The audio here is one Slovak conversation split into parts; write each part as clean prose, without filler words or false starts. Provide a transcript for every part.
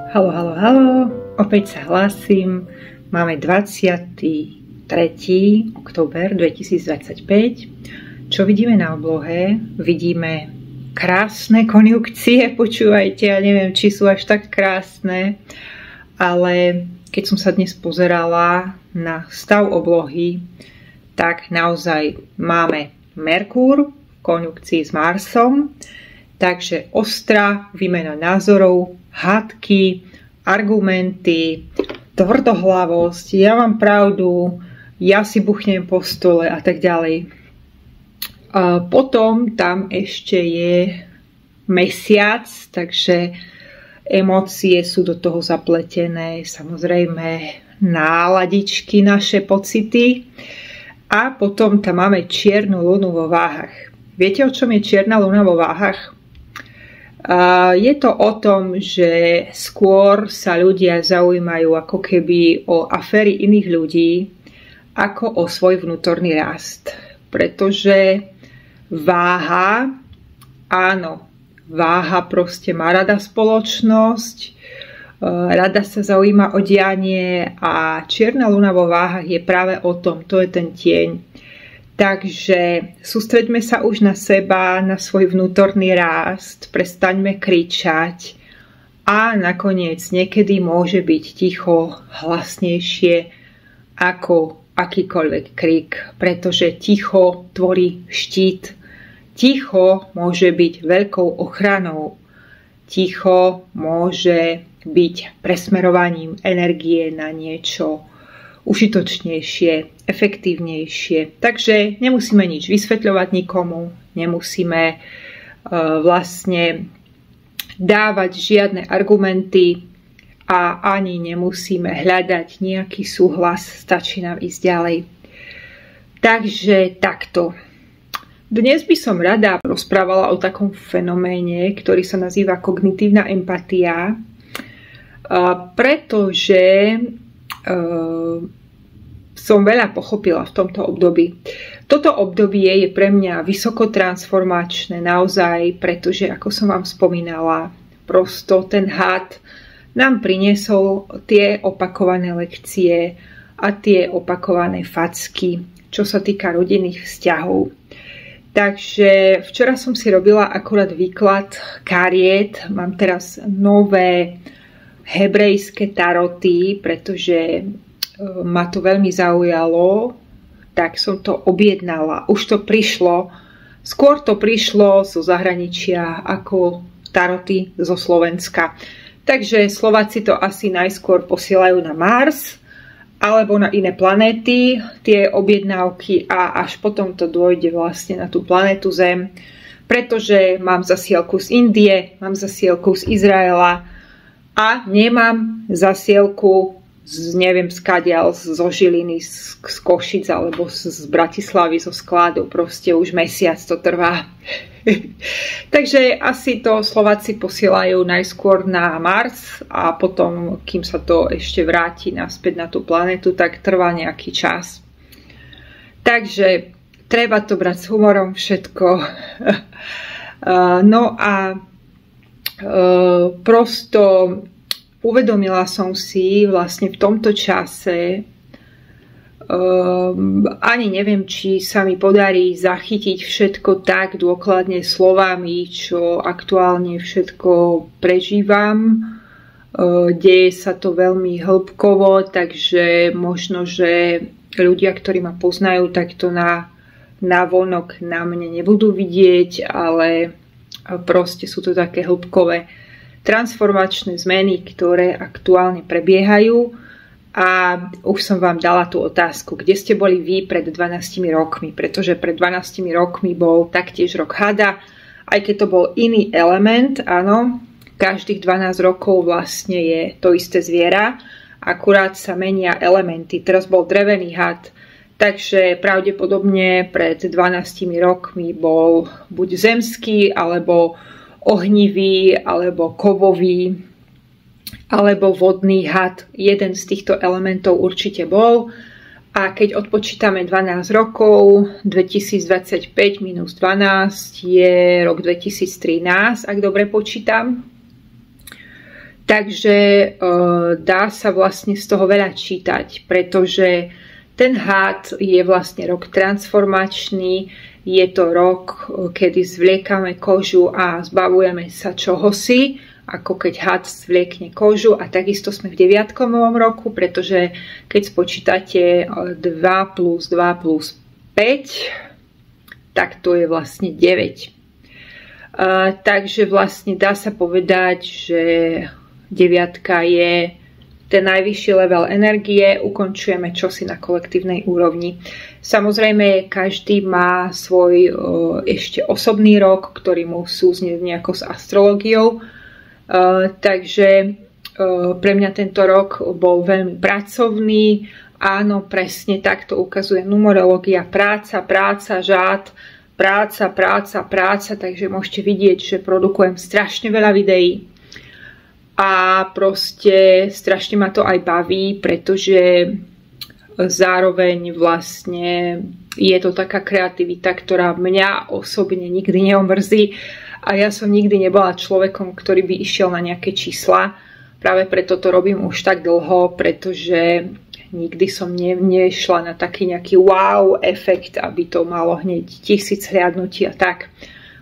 Haló, haló, haló, opäť sa hlásim. Máme 23. október 2025. Čo vidíme na oblohe? Vidíme krásne konjunkcie, počúvajte, ja neviem, či sú až tak krásne, ale keď som sa dnes pozerala na stav oblohy, tak naozaj máme Merkúr v konjunkcii s Marsom, takže ostrá výmena názorov, hádky, argumenty, tvrdohlavosť, ja mám pravdu, ja si buchnem po stole a tak ďalej. A potom tam ešte je mesiac, takže emócie sú do toho zapletené, samozrejme náladičky, naše pocity. A potom tam máme čiernu lunu vo váhach. Viete, o čom je čierna luna vo váhach? Je to o tom, že skôr sa ľudia zaujímajú ako keby o aféry iných ľudí, ako o svoj vnútorný rast. Pretože váha, áno, váha proste má rada spoločnosť, rada sa zaujíma o dianie a čierna luna vo váhach je práve o tom, to je ten tieň. Takže sústreďme sa už na seba, na svoj vnútorný rast, prestaňme kričať a nakoniec niekedy môže byť ticho hlasnejšie ako akýkoľvek krik, pretože ticho tvorí štít. Ticho môže byť veľkou ochranou. Ticho môže byť presmerovaním energie na niečo užitočnejšie, efektívnejšie. Takže nemusíme nič vysvetľovať nikomu, nemusíme vlastne dávať žiadne argumenty a ani nemusíme hľadať nejaký súhlas, stačí nám ísť ďalej. Takže takto. Dnes by som rada rozprávala o takom fenoméne, ktorý sa nazýva kognitívna empatia, pretože som veľa pochopila v tomto období. Toto obdobie je pre mňa vysoko transformačné naozaj, pretože ako som vám spomínala, prosto ten had nám priniesol tie opakované lekcie a tie opakované facky, čo sa týka rodinných vzťahov. Takže včera som si robila akurát výklad kariet, mám teraz nové hebrejské taroty, pretože ma to veľmi zaujalo, tak som to objednala. Už to prišlo, skôr to prišlo zo zahraničia ako taroty zo Slovenska. Takže Slováci to asi najskôr posielajú na Mars alebo na iné planéty, tie objednávky, a až potom to dôjde vlastne na tú planétu Zem, pretože mám zasielku z Indie, mám zasielku z Izraela a nemám zasielku neviem skadiaľ, zo Žiliny, z Košic alebo z Bratislavy, zo skladu. Proste už mesiac to trvá. Takže asi to Slováci posielajú najskôr na Mars a potom, kým sa to ešte vráti naspäť na tú planetu, tak trvá nejaký čas. Takže treba to brať s humorom všetko. No a prosto uvedomila som si vlastne v tomto čase, ani neviem, či sa mi podarí zachytiť všetko tak dôkladne slovami, čo aktuálne všetko prežívam. Deje sa to veľmi hĺbkovo, takže možno, že ľudia, ktorí ma poznajú, tak to na vonok na mne nebudú vidieť, ale proste sú to také hĺbkové transformačné zmeny, ktoré aktuálne prebiehajú. A už som vám dala tú otázku, kde ste boli vy pred 12 rokmi, pretože pred 12 rokmi bol taktiež rok hada, aj keď to bol iný element, áno, každých 12 rokov vlastne je to isté zviera, akurát sa menia elementy. Teraz bol drevený had, takže pravdepodobne pred 12 rokmi bol buď zemský, alebo ohnivý, alebo kovový, alebo vodný had. Jeden z týchto elementov určite bol. A keď odpočítame 12 rokov, 2025 minus 12 je rok 2013, ak dobre počítam. Takže dá sa vlastne z toho veľa čítať, pretože ten had je vlastne rok transformačný, je to rok, kedy zvliekame kožu a zbavujeme sa čohosi, ako keď had zvliekne kožu, a takisto sme v 9-kovom roku, pretože keď spočítate 2 plus 2 plus 5, tak to je vlastne 9. Takže vlastne dá sa povedať, že 9 je ten najvyšší level energie, ukončujeme čosi na kolektívnej úrovni. Samozrejme, každý má svoj ešte osobný rok, ktorý mu súznie nejako s astrológiou. Takže pre mňa tento rok bol veľmi pracovný. Áno, presne takto ukazuje numerológia. Práca, práca, žád, práca. Takže môžete vidieť, že produkujem strašne veľa videí. A proste strašne ma to aj baví, pretože zároveň vlastne je to taká kreativita, ktorá mňa osobne nikdy neomrzí. A ja som nikdy nebola človekom, ktorý by išiel na nejaké čísla. Práve preto to robím už tak dlho, pretože nikdy som nešla na taký nejaký wow efekt, aby to malo hneď 1000 hliadnutí a tak.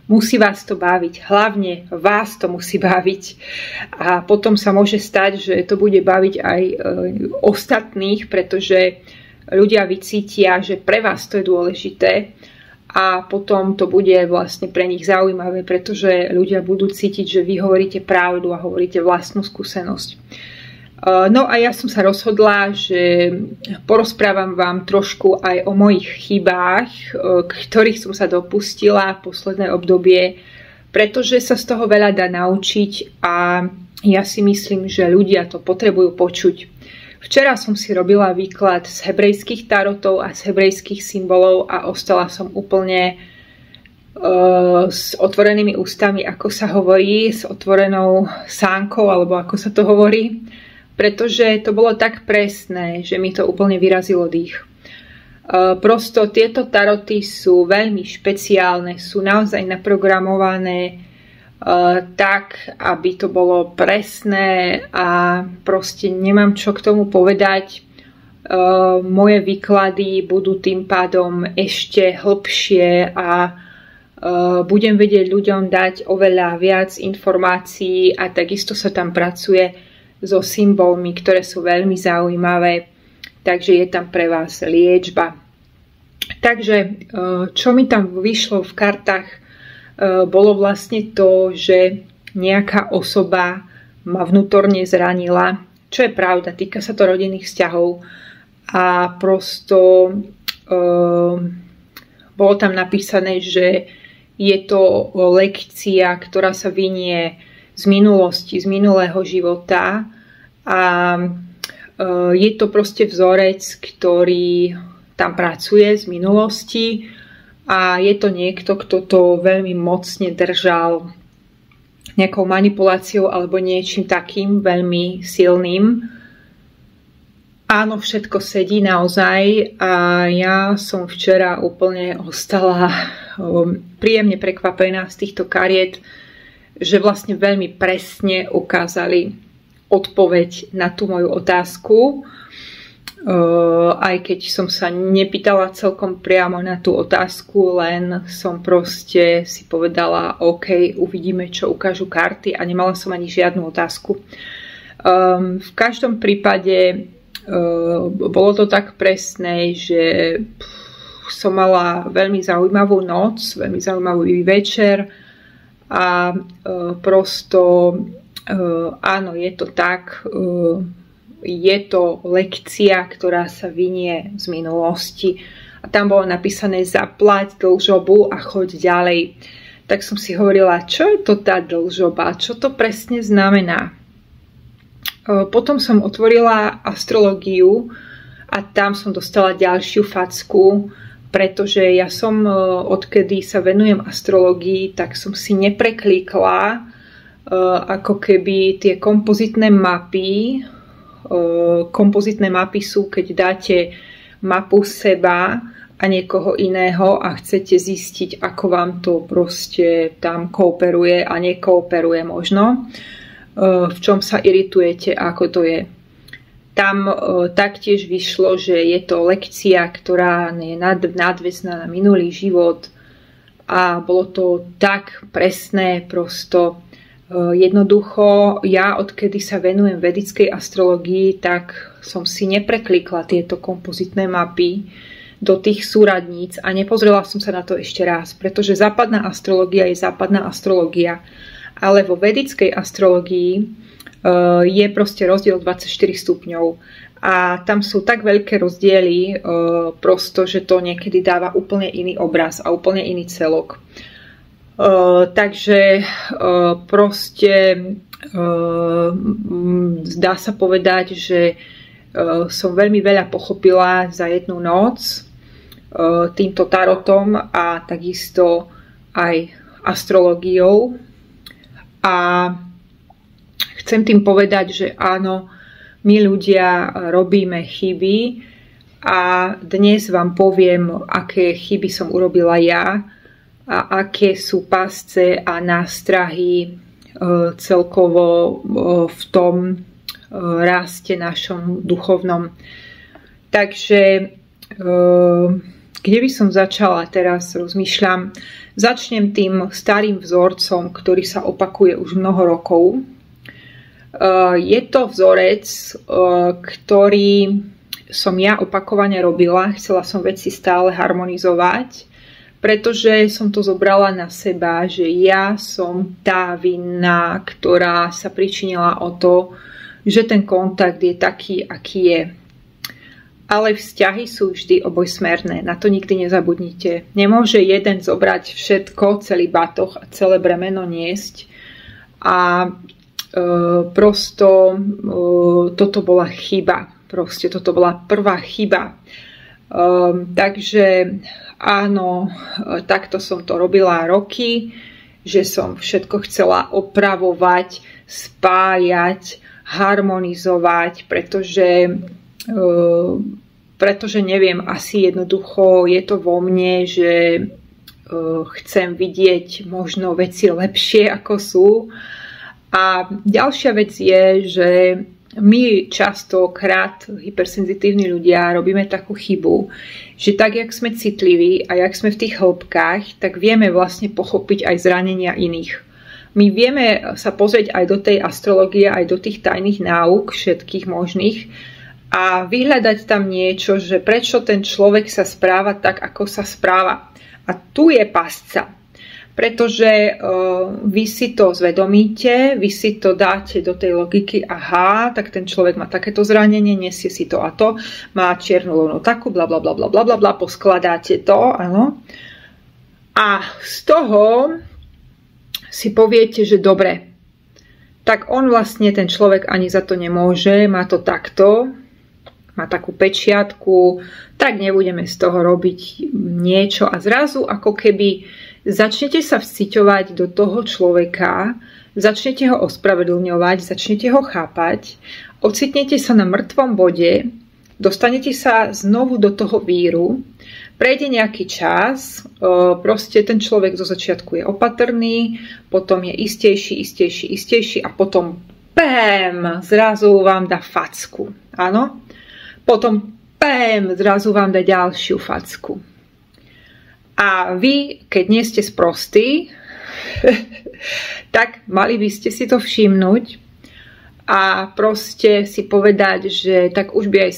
Musí vás to baviť, hlavne vás to musí baviť. A potom sa môže stať, že to bude baviť aj ostatných, pretože ľudia vycítia, že pre vás to je dôležité a potom to bude vlastne pre nich zaujímavé, pretože ľudia budú cítiť, že vy hovoríte pravdu a hovoríte vlastnú skúsenosť. No a ja som sa rozhodla, že porozprávam vám trošku aj o mojich chybách, ktorých som sa dopustila v posledné obdobie, pretože sa z toho veľa dá naučiť a ja si myslím, že ľudia to potrebujú počuť. Včera som si robila výklad z hebrejských tarotov a z hebrejských symbolov a ostala som úplne s otvorenými ústami, ako sa hovorí, s otvorenou sánkou, alebo ako sa to hovorí. Pretože to bolo tak presné, že mi to úplne vyrazilo dých. Prosto tieto taroty sú veľmi špeciálne, sú naozaj naprogramované tak, aby to bolo presné a proste nemám čo k tomu povedať. Moje výklady budú tým pádom ešte hlbšie a budem vedieť ľuďom dať oveľa viac informácií a takisto sa tam pracuje so symbolmi, ktoré sú veľmi zaujímavé, takže je tam pre vás liečba. Takže čo mi tam vyšlo v kartách, bolo vlastne to, že nejaká osoba ma vnútorne zranila, čo je pravda, týka sa to rodinných vzťahov a prosto bolo tam napísané, že je to lekcia, ktorá sa vynie z minulosti, z minulého života a je to proste vzorec, ktorý tam pracuje z minulosti a je to niekto, kto to veľmi mocne držal nejakou manipuláciou alebo niečím takým veľmi silným. Áno, všetko sedí naozaj a ja som včera úplne ostala príjemne prekvapená z týchto kariet, že vlastne veľmi presne ukázali odpoveď na tú moju otázku. Aj keď som sa nepýtala celkom priamo na tú otázku, len som proste si povedala, OK, uvidíme, čo ukážu karty a nemala som ani žiadnu otázku. V každom prípade bolo to tak presné, že som mala veľmi zaujímavú noc, veľmi zaujímavý večer a prosto áno, je to tak, je to lekcia, ktorá sa vynie z minulosti a tam bolo napísané zaplať dlžobu a choď ďalej. Tak som si hovorila, čo je to tá dlžoba, čo to presne znamená. Potom som otvorila astrológiu a tam som dostala ďalšiu facku, pretože ja som, odkedy sa venujem astrológii, tak som si nepreklíkla ako keby tie kompozitné mapy. Kompozitné mapy sú, keď dáte mapu seba a niekoho iného a chcete zistiť, ako vám to proste tam kooperuje a nekooperuje možno. v čom sa iritujete a ako to je. Tam taktiež vyšlo, že je to lekcia, ktorá je nadväzná na minulý život a bolo to tak presné, prosto jednoducho. Ja, odkedy sa venujem vedickej astrológii, tak som si nepreklikla tieto kompozitné mapy do tých súradníc a nepozrela som sa na to ešte raz, pretože západná astrológia je západná astrológia, ale vo vedickej astrológii je proste rozdiel 24 stupňov a tam sú tak veľké rozdiely prosto, že to niekedy dáva úplne iný obraz a úplne iný celok. Takže proste dá sa povedať, že som veľmi veľa pochopila za jednu noc týmto tarotom a takisto aj astrológiou. A chcem tým povedať, že áno, my ľudia robíme chyby a dnes vám poviem, aké chyby som urobila ja a aké sú pásce a nástrahy celkovo v tom raste našom duchovnom. Takže kde by som začala teraz, rozmýšľam. Začnem tým starým vzorcom, ktorý sa opakuje už mnoho rokov. Je to vzorec, ktorý som ja opakovane robila. Chcela som veci stále harmonizovať, pretože som to zobrala na seba, že ja som tá vinná, ktorá sa pričinila o to, že ten kontakt je taký, aký je. Ale vzťahy sú vždy obojsmerné. Na to nikdy nezabudnite. Nemôže jeden zobrať všetko, celý batoh a celé bremeno niesť. A toto bola chyba. Proste toto bola prvá chyba. Takže áno, takto som to robila roky, že som všetko chcela opravovať, spájať, harmonizovať, pretože neviem, asi jednoducho je to vo mne, že chcem vidieť možno veci lepšie ako sú. A ďalšia vec je, že my častokrát, hypersenzitívni ľudia, robíme takú chybu, že tak, jak sme citliví a jak sme v tých hĺbkách, tak vieme vlastne pochopiť aj zranenia iných. My vieme sa pozrieť aj do tej astrológie, aj do tých tajných náuk, všetkých možných, a vyhľadať tam niečo, že prečo ten človek sa správa tak, ako sa správa. A tu je pasca. Pretože vy si to zvedomíte, vy si to dáte do tej logiky, aha, tak ten človek má takéto zranenie, nesie si to a to, má čiernu lunu takú, bla bla bla bla bla bla, poskladáte to, áno. A z toho si poviete, že dobre, tak on vlastne, ten človek ani za to nemôže, má to takto, má takú pečiatku, tak nebudeme z toho robiť niečo a zrazu ako keby začnete sa vciťovať do toho človeka, začnete ho ospravedlňovať, začnete ho chápať, ocitnete sa na mŕtvom bode, dostanete sa znovu do toho víru, prejde nejaký čas, proste ten človek zo začiatku je opatrný, potom je istejší a potom bam, zrazu vám dá facku. Áno? Potom bam, zrazu vám dá ďalšiu facku. A vy, keď nie ste sprostí, tak mali by ste si to všimnúť a proste si povedať, že tak už by aj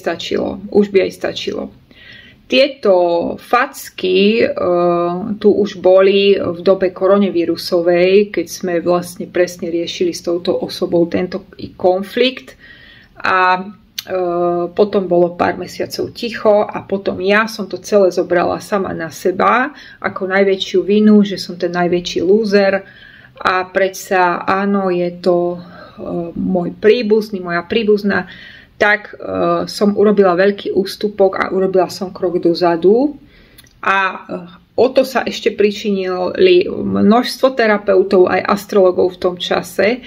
stačilo. Tieto facky tu už boli v dobe koronavírusovej, keď sme vlastne presne riešili s touto osobou tento konflikt a potom bolo pár mesiacov ticho a potom ja som to celé zobrala sama na seba ako najväčšiu vinu, že som ten najväčší lúzer a predsa áno, je to môj príbuzný, moja príbuzná, tak som urobila veľký ústupok a urobila som krok dozadu a o to sa ešte pričinili množstvo terapeutov aj astrologov v tom čase,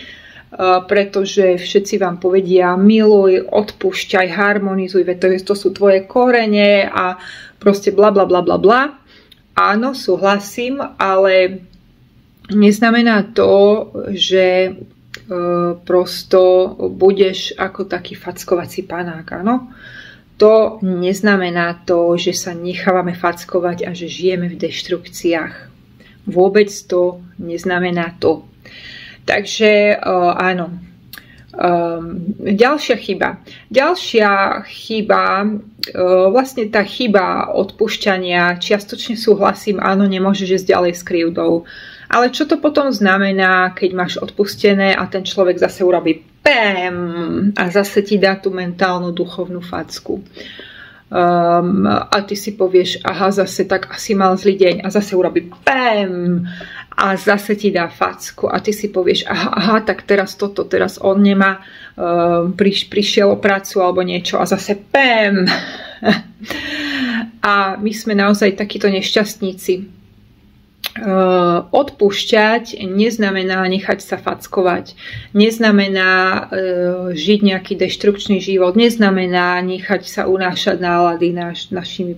pretože všetci vám povedia miluj, odpúšťaj, harmonizuj, to sú tvoje korene a proste bla bla bla bla bla. Áno, súhlasím, ale neznamená to, že prosto budeš ako taký fackovací panák, áno. To neznamená to, že sa nechávame fackovať a že žijeme v deštrukciách. Vôbec to neznamená to. Takže áno. Ďalšia chyba, vlastne tá chyba odpúšťania, čiastočne súhlasím, áno, nemôžeš ísť ďalej s krivdou. Ale čo to potom znamená, keď máš odpustené a ten človek zase urobí PAM a zase ti dá tú mentálnu, duchovnú facku. A ty si povieš, aha, zase tak asi mal zlý deň a zase urobí PAM a zase ti dá facku a ty si povieš, aha, tak teraz toto, teraz on nemá, prišiel o prácu alebo niečo a zase PAM. A my sme naozaj takíto nešťastníci. Odpúšťať neznamená nechať sa fackovať, neznamená žiť nejaký deštrukčný život, neznamená nechať sa unášať nálady našimi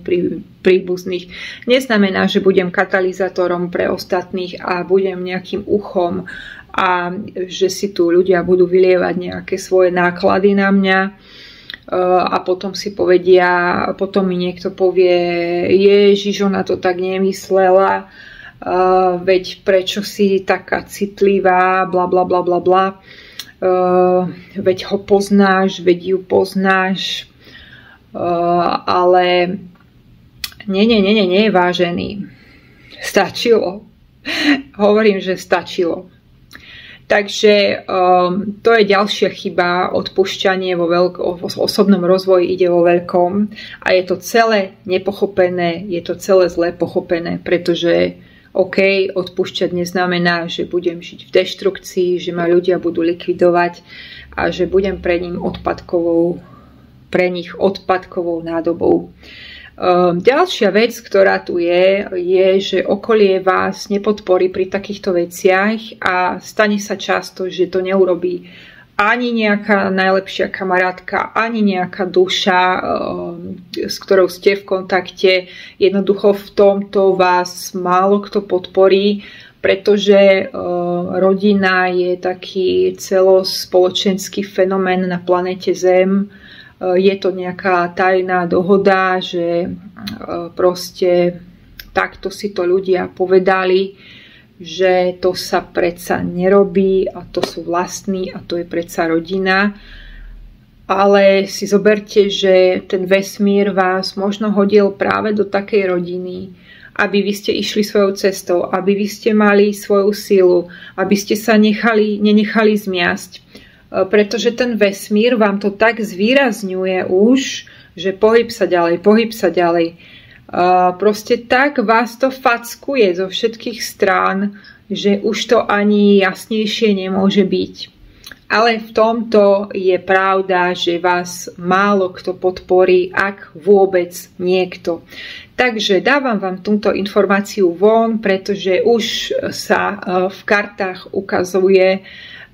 príbuzných, neznamená, že budem katalizátorom pre ostatných a budem nejakým uchom a že si tu ľudia budú vylievať nejaké svoje náklady na mňa a potom si povedia, potom mi niekto povie, Ježiš, ona to tak nemyslela, veď prečo si taká citlivá, bla bla bla bla bla, veď ho poznáš, veď ju poznáš, ale nie, vážený, stačilo, hovorím, že stačilo. Takže to je ďalšia chyba, odpúšťanie v osobnom rozvoji ide vo veľkom a je to celé nepochopené, je to celé zle pochopené, pretože OK, odpúšťať neznamená, že budem žiť v deštrukcii, že ma ľudia budú likvidovať a že budem pre nich odpadkovou nádobou. Ďalšia vec, ktorá tu je, že okolie vás nepodporí pri takýchto veciach a stane sa často, že to neurobí ani nejaká najlepšia kamarátka, ani nejaká duša, s ktorou ste v kontakte. Jednoducho v tomto vás málo kto podporí, pretože rodina je taký celospoločenský fenomén na planete Zem. Je to nejaká tajná dohoda, že proste takto si to ľudia povedali, že to sa predsa nerobí a to sú vlastní a to je predsa rodina. Ale si zoberte, že ten vesmír vás možno hodil práve do takej rodiny, aby vy ste išli svojou cestou, aby vy ste mali svoju silu, aby ste sa nenechali zmiasť. Pretože ten vesmír vám to tak zvýrazňuje už, že pohyb sa ďalej. Proste tak vás to fackuje zo všetkých strán, že už to ani jasnejšie nemôže byť. Ale v tomto je pravda, že vás málo kto podporí, ak vôbec niekto. Takže dávam vám túto informáciu von, pretože už sa v kartách ukazuje,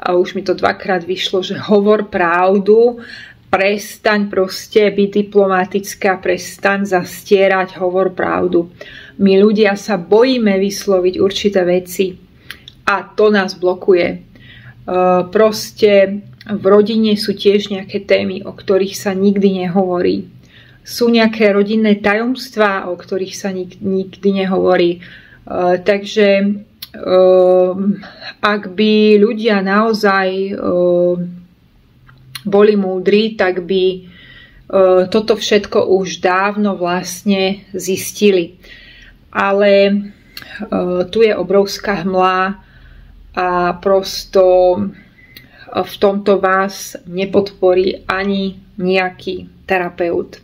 a už mi to dvakrát vyšlo, že hovor pravdu, prestaň proste byť diplomatická, prestaň zastierať, hovor pravdu. My ľudia sa bojíme vysloviť určité veci a to nás blokuje. Proste v rodine sú tiež nejaké témy, o ktorých sa nikdy nehovorí. Sú nejaké rodinné tajomstvá, o ktorých sa nikdy nehovorí. Takže ak by ľudia naozaj boli múdri, tak by toto všetko už dávno vlastne zistili. Ale tu je obrovská hmla a prosto v tomto vás nepodporí ani nejaký terapeut.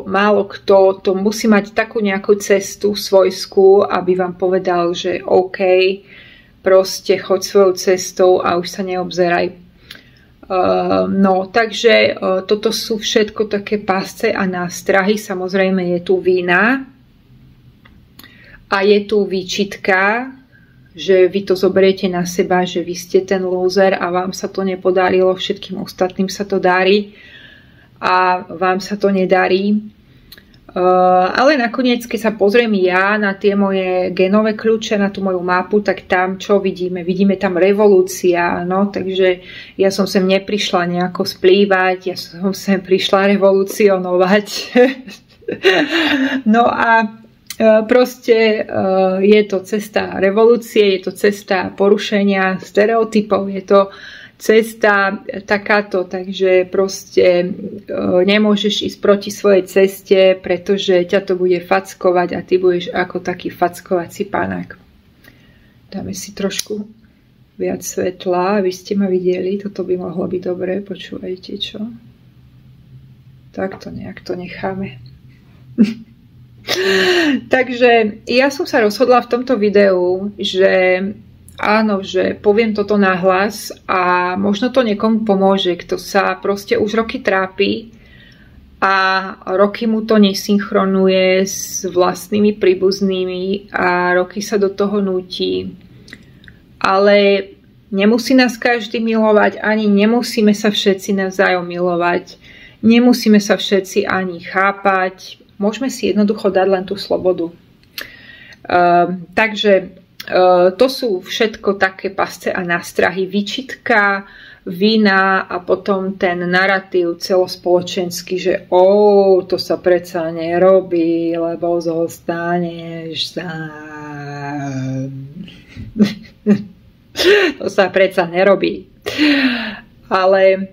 Málo kto to musí mať takú nejakú cestu svojskú, aby vám povedal, že OK, proste choď svojou cestou a už sa neobzeraj. Takže toto sú všetko také pásce a nástrahy. Samozrejme je tu vína a je tu výčitka, že vy to zoberiete na seba, že vy ste ten lúzer a vám sa to nepodarilo, všetkým ostatným sa to darí a vám sa to nedarí. Ale nakoniec, keď sa pozriem ja na tie moje genové kľúče, na tú moju mapu, tak tam čo vidíme? Vidíme tam revolúcia, no, takže ja som sem neprišla nejako splývať, ja som sem prišla revolucionovať. No a proste je to cesta revolúcie, je to cesta porušenia stereotypov, je to cesta takáto, takže proste nemôžeš ísť proti svojej ceste, pretože ťa to bude fackovať a ty budeš ako taký fackovací pánák. Dáme si trošku viac svetla, aby ste ma videli, toto by mohlo byť dobré, počúvajte čo. Takto nejak to necháme. Takže ja som sa rozhodla v tomto videu, že áno, že poviem toto nahlas a možno to niekomu pomôže, kto sa proste už roky trápi a roky mu to nesynchronuje s vlastnými príbuznými a roky sa do toho núti. Ale nemusí nás každý milovať, ani nemusíme sa všetci navzájom milovať, nemusíme sa všetci ani chápať, môžeme si jednoducho dať len tú slobodu. Takže to sú všetko také pasce a nástrahy, výčitka, vina a potom ten narratív celospoločenský, že to sa predsa nerobí, lebo zostaneš sám. To sa predsa nerobí. Ale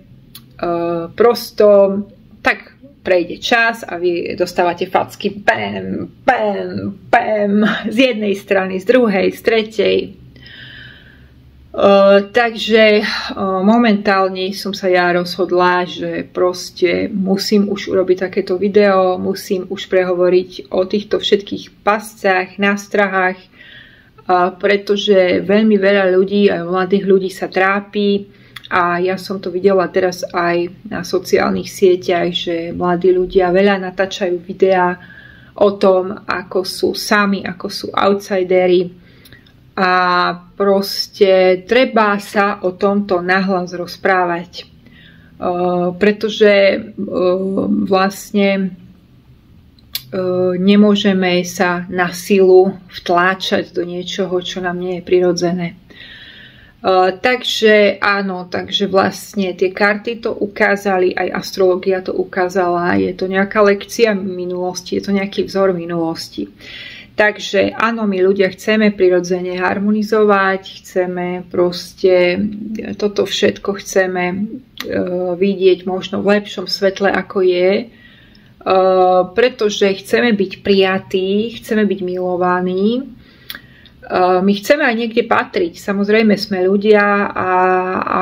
prosto tak prejde čas a vy dostávate facky bam, bam, bam z jednej strany, z druhej, z tretej. Takže momentálne som sa ja rozhodla, že proste musím už urobiť takéto video, musím už prehovoriť o týchto všetkých pascách, nástrahách, pretože veľmi veľa ľudí, aj mladých ľudí sa trápi. A ja som to videla teraz aj na sociálnych sieťach, že mladí ľudia veľa natáčajú videá o tom, ako sú sami, ako sú outsideri. A proste treba sa o tomto nahlas rozprávať. Pretože vlastne nemôžeme sa na silu vtláčať do niečoho, čo nám nie je prirodzené. Takže áno, takže vlastne tie karty to ukázali, aj astrológia to ukázala, je to nejaká lekcia minulosti, je to nejaký vzor minulosti. Takže áno, my ľudia chceme prirodzene harmonizovať, chceme proste toto všetko chceme vidieť možno v lepšom svetle ako je, pretože chceme byť prijatí, chceme byť milovaní. My chceme aj niekde patriť, samozrejme sme ľudia a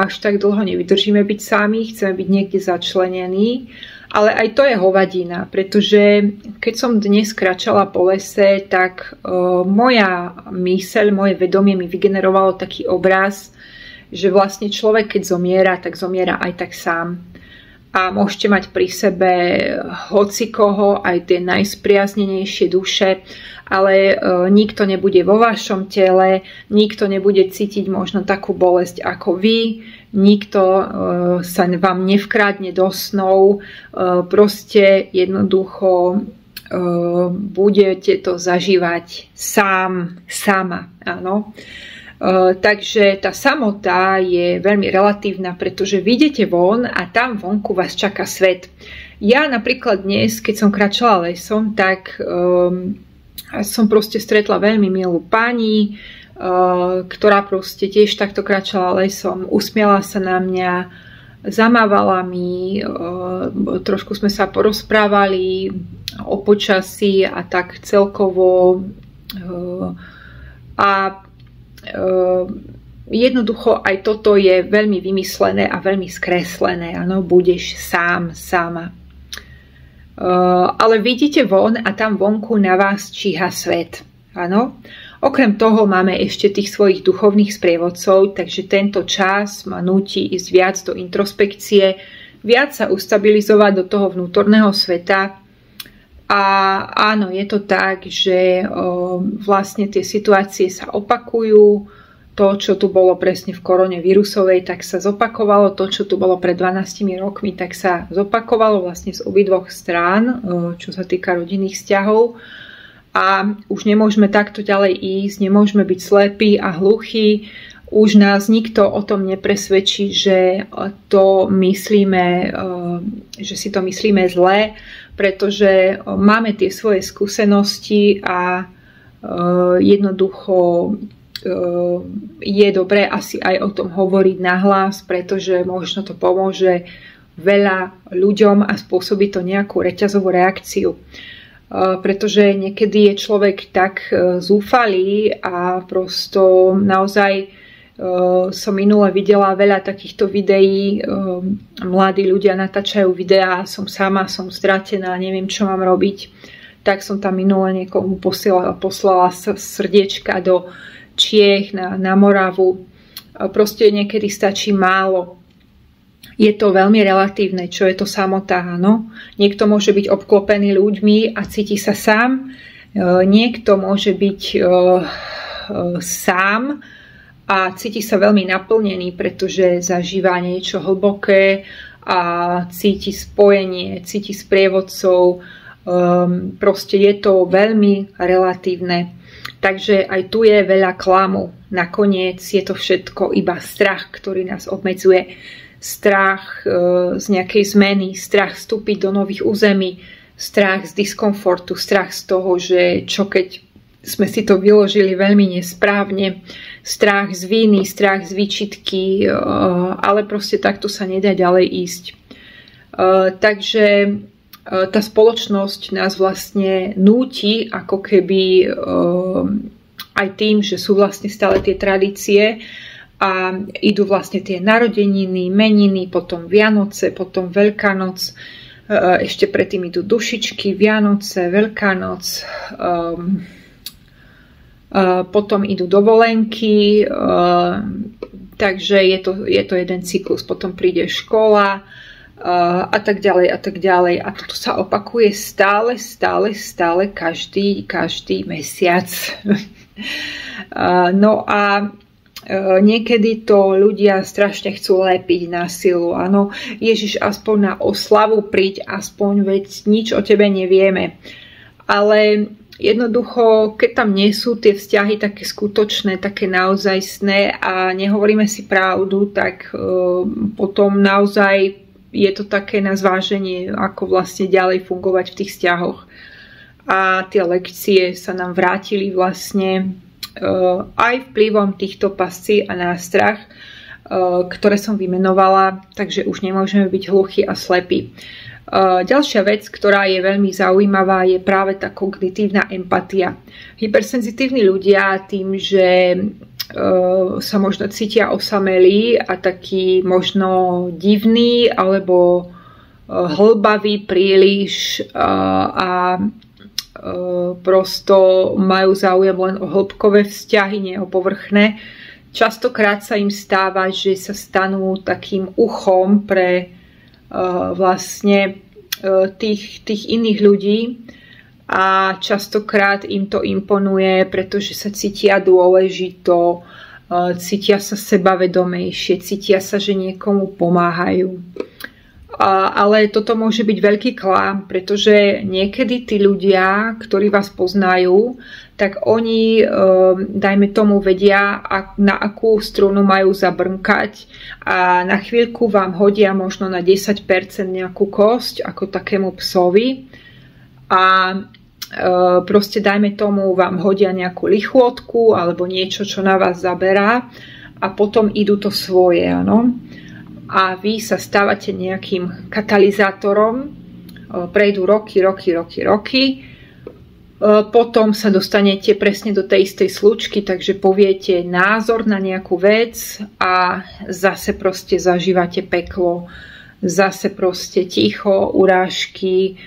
až tak dlho nevydržíme byť sami, chceme byť niekde začlenení, ale aj to je hovadina, pretože keď som dnes kráčala po lese, tak moja myseľ, moje vedomie mi vygenerovalo taký obraz, že vlastne človek keď zomiera, tak zomiera aj tak sám. A môžete mať pri sebe hocikoho, aj tie najspriaznenejšie duše, ale nikto nebude vo vašom tele, nikto nebude cítiť možno takú bolesť ako vy, nikto sa vám nevkrádne do snov, proste jednoducho budete to zažívať sám, sama, áno. Takže tá samota je veľmi relatívna, pretože vyjdete von a tam vonku vás čaká svet. Ja napríklad dnes, keď som kráčala lesom, tak som proste stretla veľmi milú pani, ktorá proste tiež takto kráčala lesom, usmiala sa na mňa, zamávala mi, trošku sme sa porozprávali o počasí a tak celkovo a jednoducho aj toto je veľmi vymyslené a veľmi skreslené. Áno, budeš sám, sama. Ale vidíte von a tam vonku na vás číha svet. Áno. Okrem toho máme ešte tých svojich duchovných sprievodcov, takže tento čas ma núti ísť viac do introspekcie, viac sa ustabilizovať do toho vnútorného sveta. A áno, je to tak, že vlastne tie situácie sa opakujú, to, čo tu bolo presne v korone vírusovej, tak sa zopakovalo. To, čo tu bolo pred 12 rokmi, tak sa zopakovalo vlastne z obidvoch strán, čo sa týka rodinných vzťahov. A už nemôžeme takto ďalej ísť, nemôžeme byť slepí a hluchí. Už nás nikto o tom nepresvedčí, že si to myslíme zle, pretože máme tie svoje skúsenosti a jednoducho je dobré asi aj o tom hovoriť nahlas, pretože možno to pomôže veľa ľuďom a spôsobí to nejakú reťazovú reakciu. Pretože niekedy je človek tak zúfalý a prosto naozaj som minule videla veľa takýchto videí, mladí ľudia natáčajú videá, som sama, som stratená, neviem čo mám robiť, tak som tam minule niekomu poslala srdiečka do Čiech, na Moravu. Proste niekedy stačí málo. Je to veľmi relatívne, čo je to samota, áno. Niekto môže byť obklopený ľuďmi a cíti sa sám. Niekto môže byť sám a cíti sa veľmi naplnený, pretože zažíva niečo hlboké a cíti spojenie, cíti sprievodcov. Proste je to veľmi relatívne. Takže aj tu je veľa klamu. Nakoniec je to všetko iba strach, ktorý nás obmedzuje. Strach z nejakej zmeny, strach vstúpiť do nových území, strach z diskomfortu, strach z toho, že čo keď sme si to vyložili veľmi nesprávne, strach z viny, strach z výčitky, ale proste takto sa nedá ďalej ísť. Takže tá spoločnosť nás vlastne núti ako keby aj tým, že sú vlastne stále tie tradície a idú vlastne tie narodeniny, meniny, potom Vianoce, potom Veľká noc, ešte predtým idú dušičky, Vianoce, Veľká noc, potom idú dovolenky, takže je to jeden cyklus, potom príde škola, a tak ďalej a tak ďalej. A toto sa opakuje stále každý mesiac. No a niekedy to ľudia strašne chcú lépiť na silu. Áno, Ježiš, aspoň na oslavu príď, aspoň veď nič o tebe nevieme. Ale jednoducho, keď tam nie sú tie vzťahy také skutočné, také naozajstné a nehovoríme si pravdu, tak potom naozaj je to také na zváženie, ako vlastne ďalej fungovať v tých vzťahoch. A tie lekcie sa nám vrátili vlastne aj vplyvom týchto pascí a nástrah, ktoré som vymenovala, takže už nemôžeme byť hluchí a slepí. Ďalšia vec, ktorá je veľmi zaujímavá, je práve tá kognitívna empatia. Hypersenzitívni ľudia tým, že sa možno cítia osamelí a taký možno divný alebo hlbavý príliš a prosto majú záujem len o hĺbkové vzťahy, nie o povrchné. Častokrát sa im stáva, že sa stanú takým uchom pre vlastne tých iných ľudí a častokrát im to imponuje, pretože sa cítia dôležito, cítia sa sebavedomejšie, cítia sa, že niekomu pomáhajú. Ale toto môže byť veľký klám, pretože niekedy tí ľudia, ktorí vás poznajú, tak oni, dajme tomu, vedia, na akú strunu majú zabrnkať a na chvíľku vám hodia možno na 10% nejakú kosť, ako takému psovi. A proste dajme tomu vám hodia nejakú lichôdku alebo niečo, čo na vás zaberá a potom idú to svoje, áno. A vy sa stávate nejakým katalizátorom, prejdú roky, potom sa dostanete presne do tej istej slučky, takže poviete názor na nejakú vec a zase proste zažívate peklo, zase proste ticho, urážky,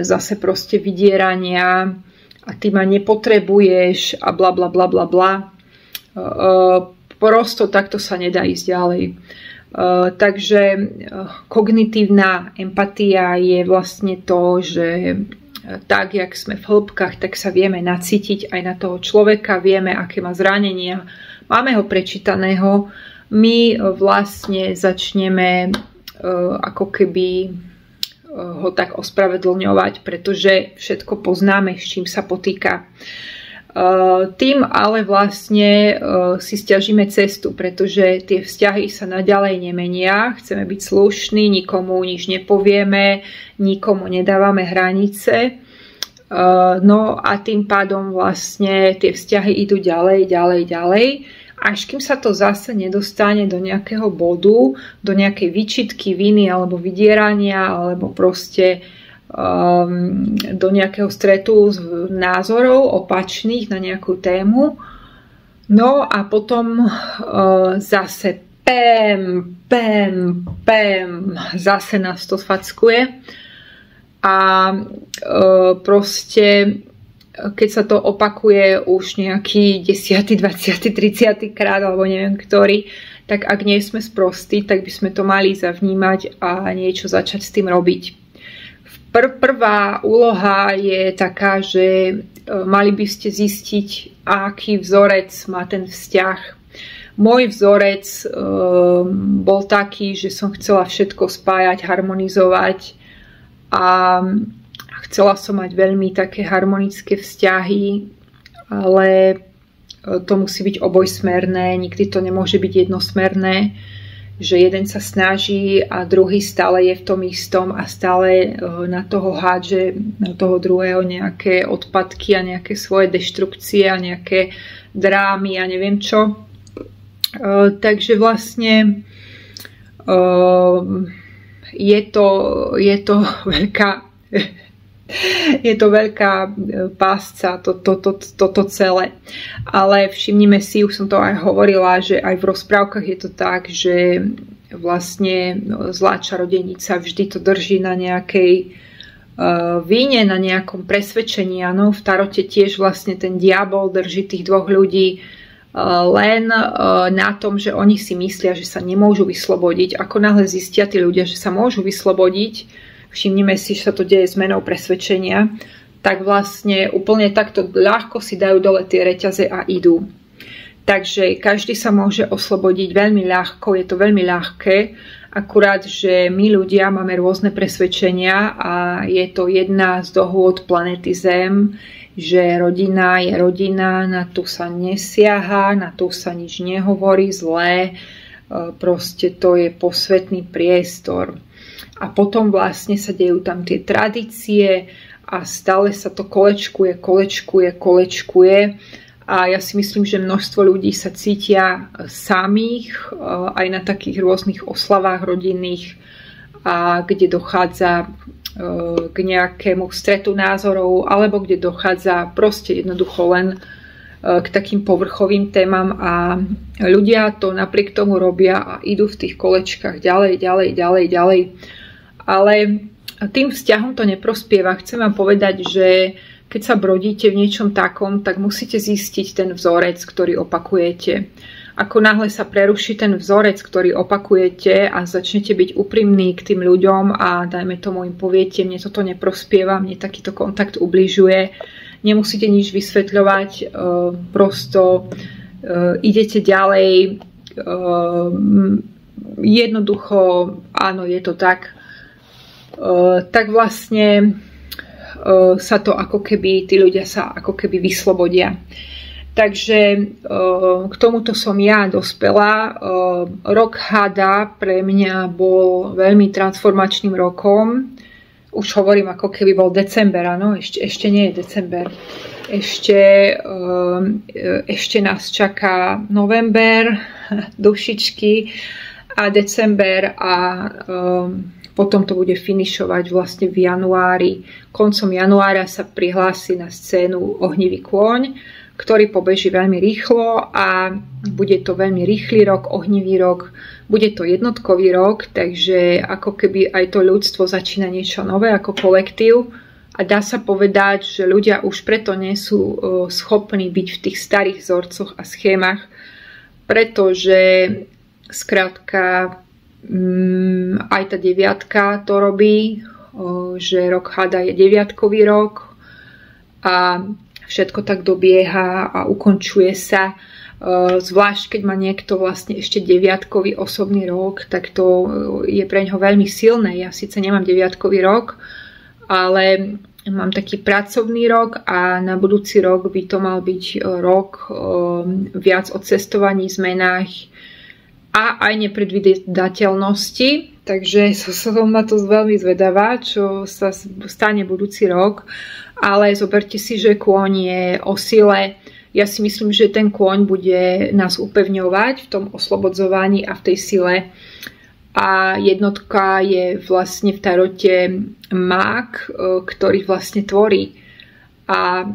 zase proste vydierania a ty ma nepotrebuješ a bla bla bla bla bla. Prosto takto sa nedá ísť ďalej. Takže kognitívna empatia je vlastne to, že tak, jak sme v hĺbkach, tak sa vieme nacítiť aj na toho človeka, vieme, aké má zranenia, máme ho prečítaného, my vlastne začneme ako keby ho tak ospravedlňovať, pretože všetko poznáme, s čím sa potýka. Tým ale vlastne si sťažíme cestu, pretože tie vzťahy sa naďalej nemenia, chceme byť slušní, nikomu nič nepovieme, nikomu nedávame hranice. No a tým pádom vlastne tie vzťahy idú ďalej, až kým sa to zase nedostane do nejakého bodu, do nejakej výčitky, viny alebo vydierania, alebo proste do nejakého stretu názorov opačných na nejakú tému. No a potom zase zase nás to sfackuje. A proste keď sa to opakuje už nejaký 10., 20., 30. krát alebo neviem ktorý, tak ak nie sme sprostí, tak by sme to mali zavnímať a niečo začať s tým robiť. Prvá úloha je taká, že mali by ste zistiť, aký vzorec má ten vzťah. Môj vzorec bol taký, že som chcela všetko spájať, harmonizovať a chcela som mať veľmi také harmonické vzťahy, ale to musí byť obojsmerné, nikdy to nemôže byť jednosmerné, že jeden sa snaží a druhý stále je v tom istom a stále na toho hádže, na toho druhého nejaké odpadky a nejaké svoje deštrukcie a nejaké drámy a neviem čo. Takže vlastne je to veľká pásca toto celé. Ale všimnime si, už som to aj hovorila, že aj v rozprávkach je to tak, že vlastne zlá čarodenica vždy to drží na nejakej víne, na nejakom presvedčení. Áno, v tarote tiež vlastne ten diabol drží tých dvoch ľudí len na tom, že oni si myslia, že sa nemôžu vyslobodiť. Ako náhle zistia tí ľudia, že sa môžu vyslobodiť, všimnime si, že sa to deje zmenou presvedčenia, tak vlastne úplne takto ľahko si dajú dole tie reťaze a idú. Takže každý sa môže oslobodiť veľmi ľahko, je to veľmi ľahké, akurát, že my ľudia máme rôzne presvedčenia a je to jedna z dohôd planety Zem, že rodina je rodina, na tú sa nesiaha, na tú sa nič nehovorí zlé, proste to je posvetný priestor. A potom vlastne sa dejú tam tie tradície a stále sa to kolečkuje. A ja si myslím, že množstvo ľudí sa cítia samých aj na takých rôznych oslavách rodinných, a kde dochádza k nejakému stretu názorov alebo kde dochádza proste jednoducho len k takým povrchovým témam a ľudia to napriek tomu robia a idú v tých kolečkách ďalej. Ale tým vzťahom to neprospieva. Chcem vám povedať, že keď sa brodíte v niečom takom, tak musíte zistiť ten vzorec, ktorý opakujete. Ako náhle sa preruší ten vzorec, ktorý opakujete a začnete byť úprimní k tým ľuďom a dajme tomu im poviete, mne toto neprospieva, mne takýto kontakt ubližuje, nemusíte nič vysvetľovať, prosto idete ďalej, jednoducho, áno, je to tak, tak vlastne sa to ako keby, tí ľudia sa ako keby vyslobodia. Takže k tomuto som ja dospela. Rok hada pre mňa bol veľmi transformačným rokom. Už hovorím, ako keby bol december, áno, ešte nie je december. Ešte nás čaká november, dušičky a december a potom to bude finišovať vlastne v januári. Koncom januára sa prihlási na scénu Ohnivý kôň, ktorý pobeží veľmi rýchlo a bude to veľmi rýchly rok, ohnivý rok. Bude to jednotkový rok, takže ako keby aj to ľudstvo začína niečo nové ako kolektív. A dá sa povedať, že ľudia už preto nie sú schopní byť v tých starých vzorcoch a schémach, pretože skrátka aj tá deviatka to robí, že rok hada je deviatkový rok a všetko tak dobieha a ukončuje sa Zvlášť keď má niekto vlastne ešte 9-kový osobný rok, tak to je pre ňoho veľmi silné. Ja síce nemám 9-kový rok, ale mám taký pracovný rok a na budúci rok by to mal byť rok viac o cestovaní, zmenách a aj nepredvídateľnosti. Takže som na to veľmi zvedavá, čo sa stane budúci rok. Ale zoberte si, že kôň je o sile. Ja si myslím, že ten kôň bude nás upevňovať v tom oslobodzovaní a v tej sile. A jednotka je vlastne v tarote mák, ktorý vlastne tvorí. A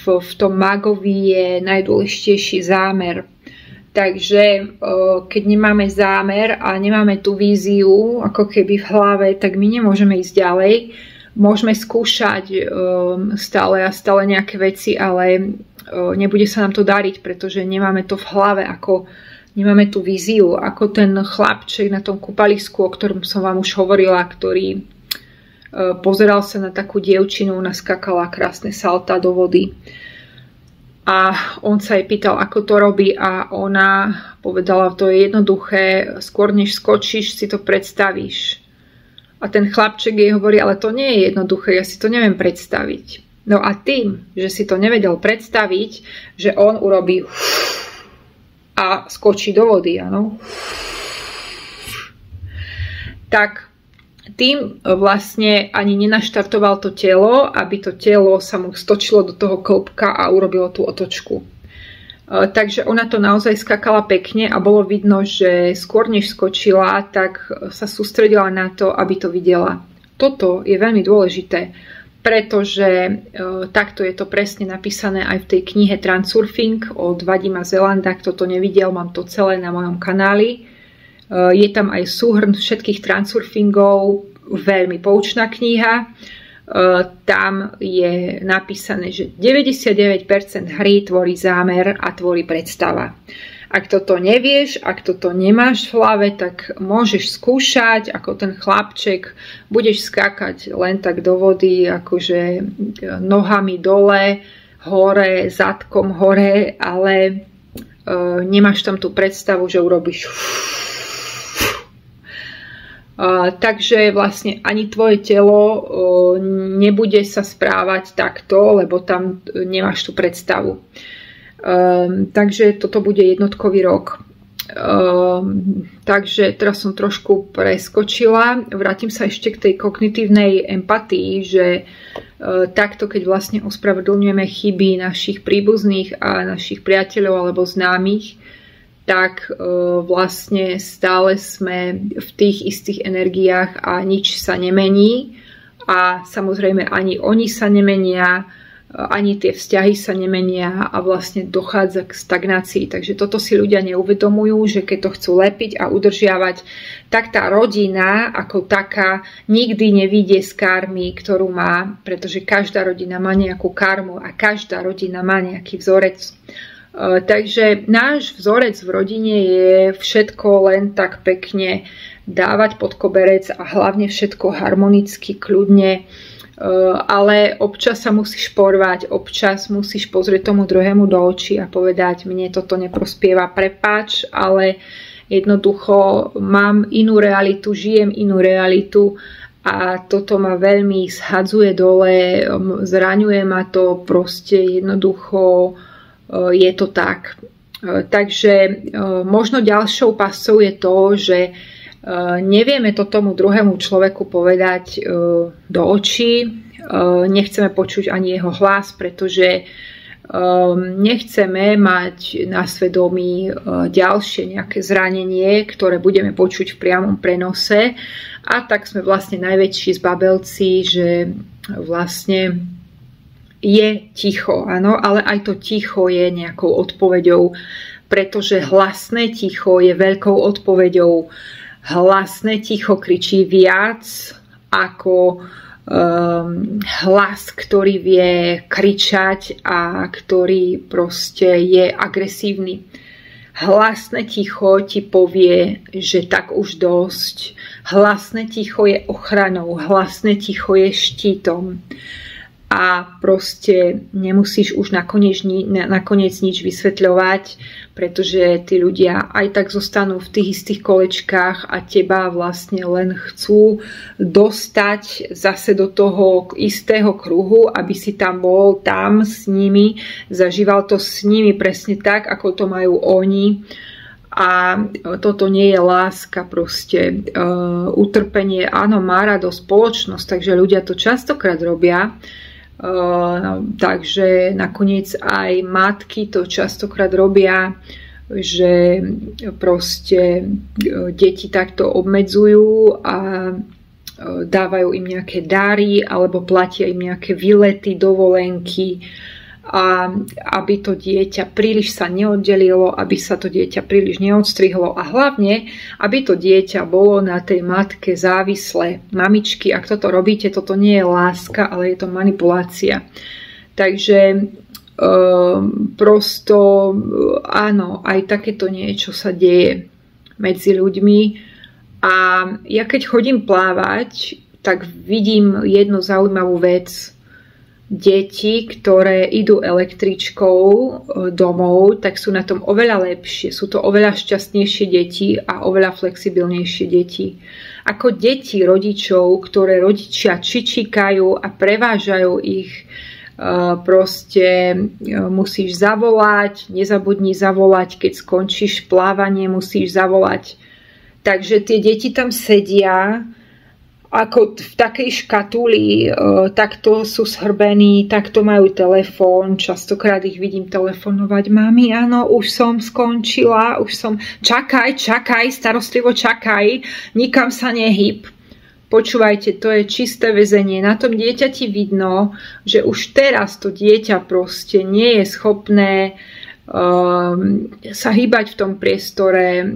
v tom mágovi je najdôležitejší zámer. Takže keď nemáme zámer a nemáme tú víziu ako keby v hlave, tak my nemôžeme ísť ďalej. Môžeme skúšať stále a stále nejaké veci, ale nebude sa nám to dariť, pretože nemáme to v hlave, nemáme tú víziu, ako ten chlapček na tom kúpalisku, o ktorom som vám už hovorila, ktorý pozeral sa na takú dievčinu, naskakala krásne salta do vody. A on sa jej pýtal, ako to robí a ona povedala, to je jednoduché, skôr než skočíš, si to predstavíš. A ten chlapček jej hovorí, ale to nie je jednoduché, ja si to neviem predstaviť. No a tým, že si to nevedel predstaviť, že on urobí a skočí do vody, áno, tak tým vlastne ani nenaštartoval to telo, aby to telo sa mu stočilo do toho klbka a urobilo tú otočku. Takže ona to naozaj skakala pekne a bolo vidno, že skôr než skočila, tak sa sústredila na to, aby to videla. Toto je veľmi dôležité, pretože takto je to presne napísané aj v tej knihe Transurfing od Vadima Zelanda. Kto to nevidel, mám to celé na mojom kanáli. Je tam aj súhrn všetkých transurfingov, veľmi poučná kniha. Tam je napísané, že 99% hry tvorí zámer a tvorí predstava. Ak toto nevieš, ak toto nemáš v hlave, tak môžeš skúšať, ako ten chlapček, budeš skákať len tak do vody, akože nohami dole, hore, zadkom hore, ale nemáš tam tú predstavu, že urobíš takže vlastne ani tvoje telo nebude sa správať takto, lebo tam nemáš tú predstavu. Takže toto bude jednotkový rok. Takže teraz som trošku preskočila. Vrátim sa ešte k tej kognitívnej empatii, že takto, keď vlastne ospravedlňujeme chyby našich príbuzných a našich priateľov alebo známych, tak vlastne stále sme v tých istých energiách a nič sa nemení. A samozrejme ani oni sa nemenia, ani tie vzťahy sa nemenia a vlastne dochádza k stagnácii. Takže toto si ľudia neuvedomujú, že keď to chcú lepiť a udržiavať, tak tá rodina ako taká nikdy nevyjde z karmy, ktorú má, pretože každá rodina má nejakú karmu a každá rodina má nejaký vzorec. Takže náš vzorec v rodine je všetko len tak pekne dávať pod koberec a hlavne všetko harmonicky, kľudne, ale občas sa musíš porvať, občas musíš pozrieť tomu druhému do očí a povedať, mne toto neprospieva, prepáč, ale jednoducho mám inú realitu, žijem inú realitu a toto ma veľmi shadzuje dole, zraňuje ma to, proste jednoducho je to tak. Takže možno ďalšou pascou je to, že nevieme to tomu druhému človeku povedať do očí, nechceme počuť ani jeho hlas, pretože nechceme mať na svedomí ďalšie nejaké zranenie, ktoré budeme počuť v priamom prenose, a tak sme vlastne najväčší zbabelci, že vlastne je ticho, áno, ale aj to ticho je nejakou odpoveďou, pretože hlasné ticho je veľkou odpoveďou. Hlasné ticho kričí viac ako hlas, ktorý vie kričať a ktorý proste je agresívny. Hlasné ticho ti povie, že tak už dosť. Hlasné ticho je ochranou, hlasné ticho je štítom. a proste nemusíš už nakoniec nič vysvetľovať, pretože tí ľudia aj tak zostanú v tých istých kolečkách a teba vlastne len chcú dostať zase do toho istého kruhu, aby si tam bol tam s nimi, zažíval to s nimi presne tak, ako to majú oni. A toto nie je láska, proste utrpenie, áno, má radosť spoločnosť, takže ľudia to častokrát robia. Takže nakoniec aj matky to častokrát robia, že proste deti takto obmedzujú a dávajú im nejaké dary alebo platia im nejaké výlety, dovolenky, a aby to dieťa príliš sa neoddelilo, aby sa to dieťa príliš neodstrihlo a hlavne, aby to dieťa bolo na tej matke závislé. Mamičky, ak toto robíte, toto nie je láska, ale je to manipulácia. Takže prosto áno, aj takéto niečo sa deje medzi ľuďmi. A ja keď chodím plávať, tak vidím jednu zaujímavú vec. Deti, ktoré idú električkou domov, tak sú na tom oveľa lepšie. Sú to oveľa šťastnejšie deti a oveľa flexibilnejšie deti. Ako deti rodičov, ktoré rodičia čičikajú a prevážajú ich. Proste musíš zavolať, nezabudni zavolať, keď skončíš plávanie, musíš zavolať. Takže tie deti tam sedia ako v takej škatuli, takto sú shrbení, takto majú telefón, častokrát ich vidím telefonovať. Mami, áno, už som skončila, čakaj, starostlivo čakaj, nikam sa nehyb. Počúvajte, to je čisté väzenie. Na tom dieťati vidno, že už teraz to dieťa proste nie je schopné sa hýbať v tom priestore.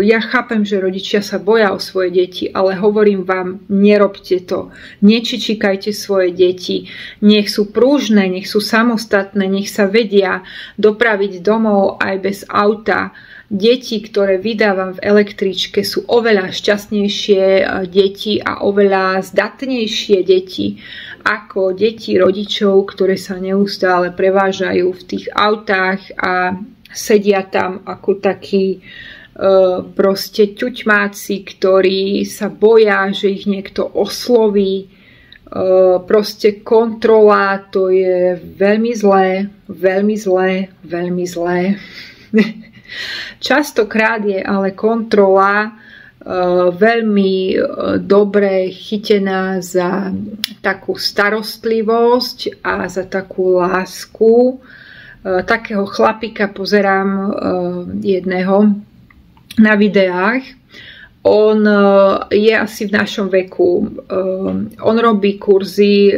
Ja chápem, že rodičia sa boja o svoje deti, ale hovorím vám, nerobte to. Nečičikajte svoje deti. Nech sú pružné, nech sú samostatné, nech sa vedia dopraviť domov aj bez auta. Deti, ktoré vydávam v električke, sú oveľa šťastnejšie deti a oveľa zdatnejšie deti ako deti rodičov, ktoré sa neustále prevážajú v tých autách a sedia tam ako takí proste ťuťmáci, ktorí sa boja, že ich niekto osloví. Proste kontrola, to je veľmi zlé, veľmi zlé, veľmi zlé. Častokrát je ale kontrola veľmi dobre chytená za takú starostlivosť a za takú lásku. Takého chlapika pozerám jedného na videách. On je asi v našom veku. On robí kurzy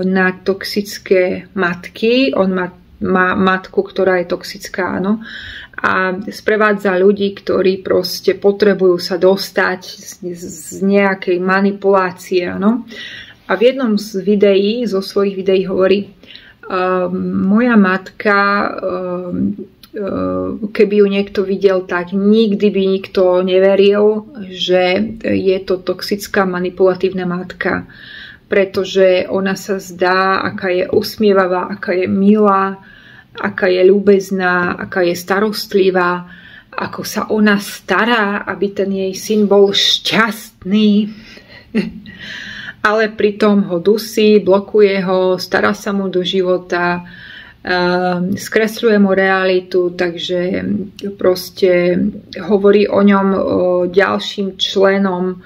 na toxické matky. On má matku, ktorá je toxická, áno. A sprevádza ľudí, ktorí proste potrebujú sa dostať z nejakej manipulácie. No? A v jednom z videí, zo svojich videí hovorí, moja matka, keby ju niekto videl, tak nikdy by nikto neveril, že je to toxická manipulatívna matka. Pretože ona sa zdá, aká je usmievavá, aká je milá, aká je ľúbezná, aká je starostlivá, ako sa ona stará, aby ten jej syn bol šťastný. Ale pritom ho dusí, blokuje ho, stará sa mu do života, skresľuje mu realitu, takže proste hovorí o ňom ďalším členom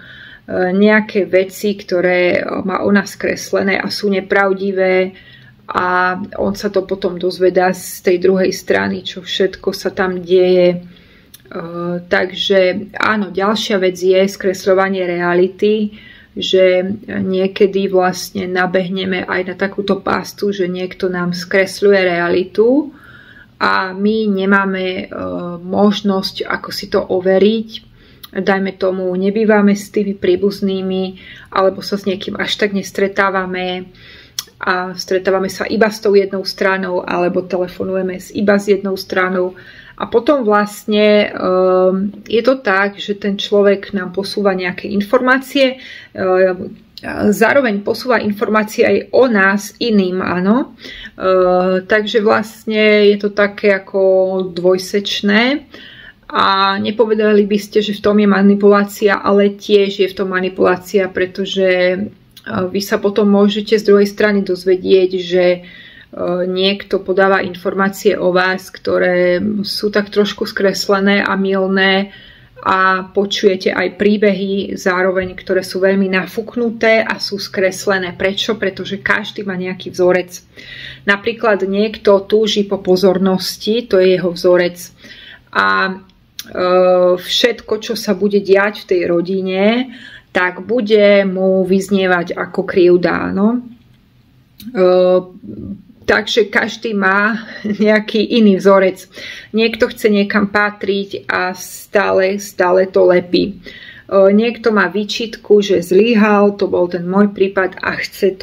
nejaké veci, ktoré má ona skreslené a sú nepravdivé. A on sa to potom dozvedá z tej druhej strany, čo všetko sa tam deje. Takže áno, ďalšia vec je skresľovanie reality, že niekedy vlastne nabehneme aj na takúto pastu, že niekto nám skresľuje realitu a my nemáme možnosť, ako si to overiť. Dajme tomu, nebývame s tými príbuznými alebo sa s niekým až tak nestretávame a stretávame sa iba s tou jednou stranou alebo telefonujeme iba s jednou stranou a potom vlastne je to tak, že ten človek nám posúva nejaké informácie, zároveň posúva informácie aj o nás iným, áno. Takže vlastne je to také ako dvojsečné a nepovedali by ste, že v tom je manipulácia, ale tiež je v tom manipulácia, pretože vy sa potom môžete z druhej strany dozvedieť, že niekto podáva informácie o vás, ktoré sú tak trošku skreslené a mylné a počujete aj príbehy zároveň, ktoré sú veľmi nafúknuté a sú skreslené. Prečo? Pretože každý má nejaký vzorec. Napríklad niekto túži po pozornosti, to je jeho vzorec. A všetko, čo sa bude diať v tej rodine, tak bude mu vyznievať ako krivda. No? Takže každý má nejaký iný vzorec. Niekto chce niekam patriť a stále to lepí. Niekto má výčitku, že zlyhal, to bol ten môj prípad a chce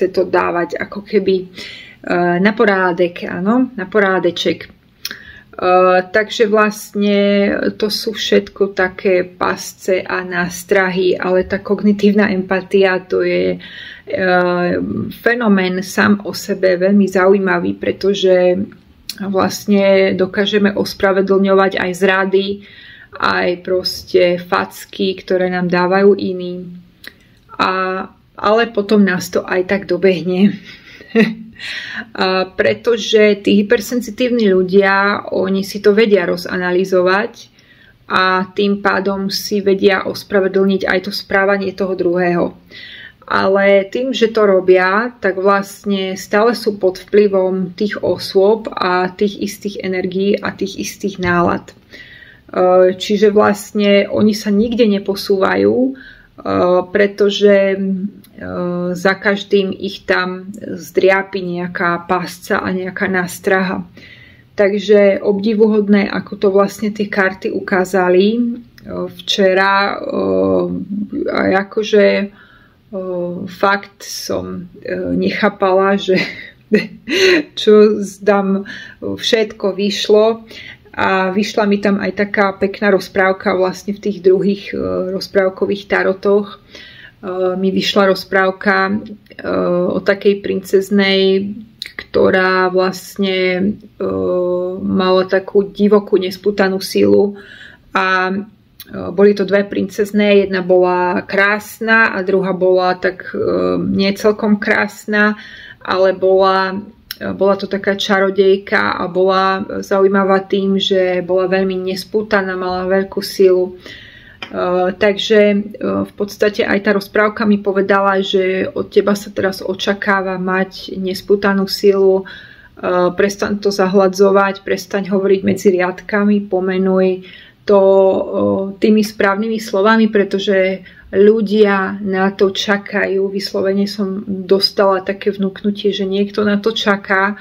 to dávať ako keby na porádek, áno, na porádeček. Takže vlastne to sú všetko také pasce a nástrahy, ale tá kognitívna empatia, to je fenomén sám o sebe veľmi zaujímavý, pretože vlastne dokážeme ospravedlňovať aj zrady, aj proste facky, ktoré nám dávajú iní. Ale potom nás to aj tak dobehne. Pretože tí hypersenzitívni ľudia, oni si to vedia rozanalyzovať a tým pádom si vedia ospravedlniť aj to správanie toho druhého. Ale tým, že to robia, tak vlastne stále sú pod vplyvom tých osôb a tých istých energií a tých istých nálad. Čiže vlastne oni sa nikde neposúvajú, pretože za každým ich tam zdriapi nejaká pásca a nejaká nástraha. Takže obdivuhodné, ako to vlastne tie karty ukázali včera, akože fakt som nechápala, že čo tam všetko vyšlo. A vyšla mi tam aj taká pekná rozprávka vlastne v tých druhých rozprávkových tarotoch. Mi vyšla rozprávka o takej princeznej, ktorá vlastne mala takú divokú nespútanú silu a boli to dve princezné, jedna bola krásna a druhá bola tak nie celkom krásna, ale bola to taká čarodejka a bola zaujímavá tým, že bola veľmi nespútaná, mala veľkú silu. Takže v podstate aj tá rozprávka mi povedala, že od teba sa teraz očakáva mať nespútanú silu, prestaň to zahľadzovať, prestaň hovoriť medzi riadkami, pomenuj to tými správnymi slovami, pretože ľudia na to čakajú. Vyslovene som dostala také vnúknutie, že niekto na to čaká,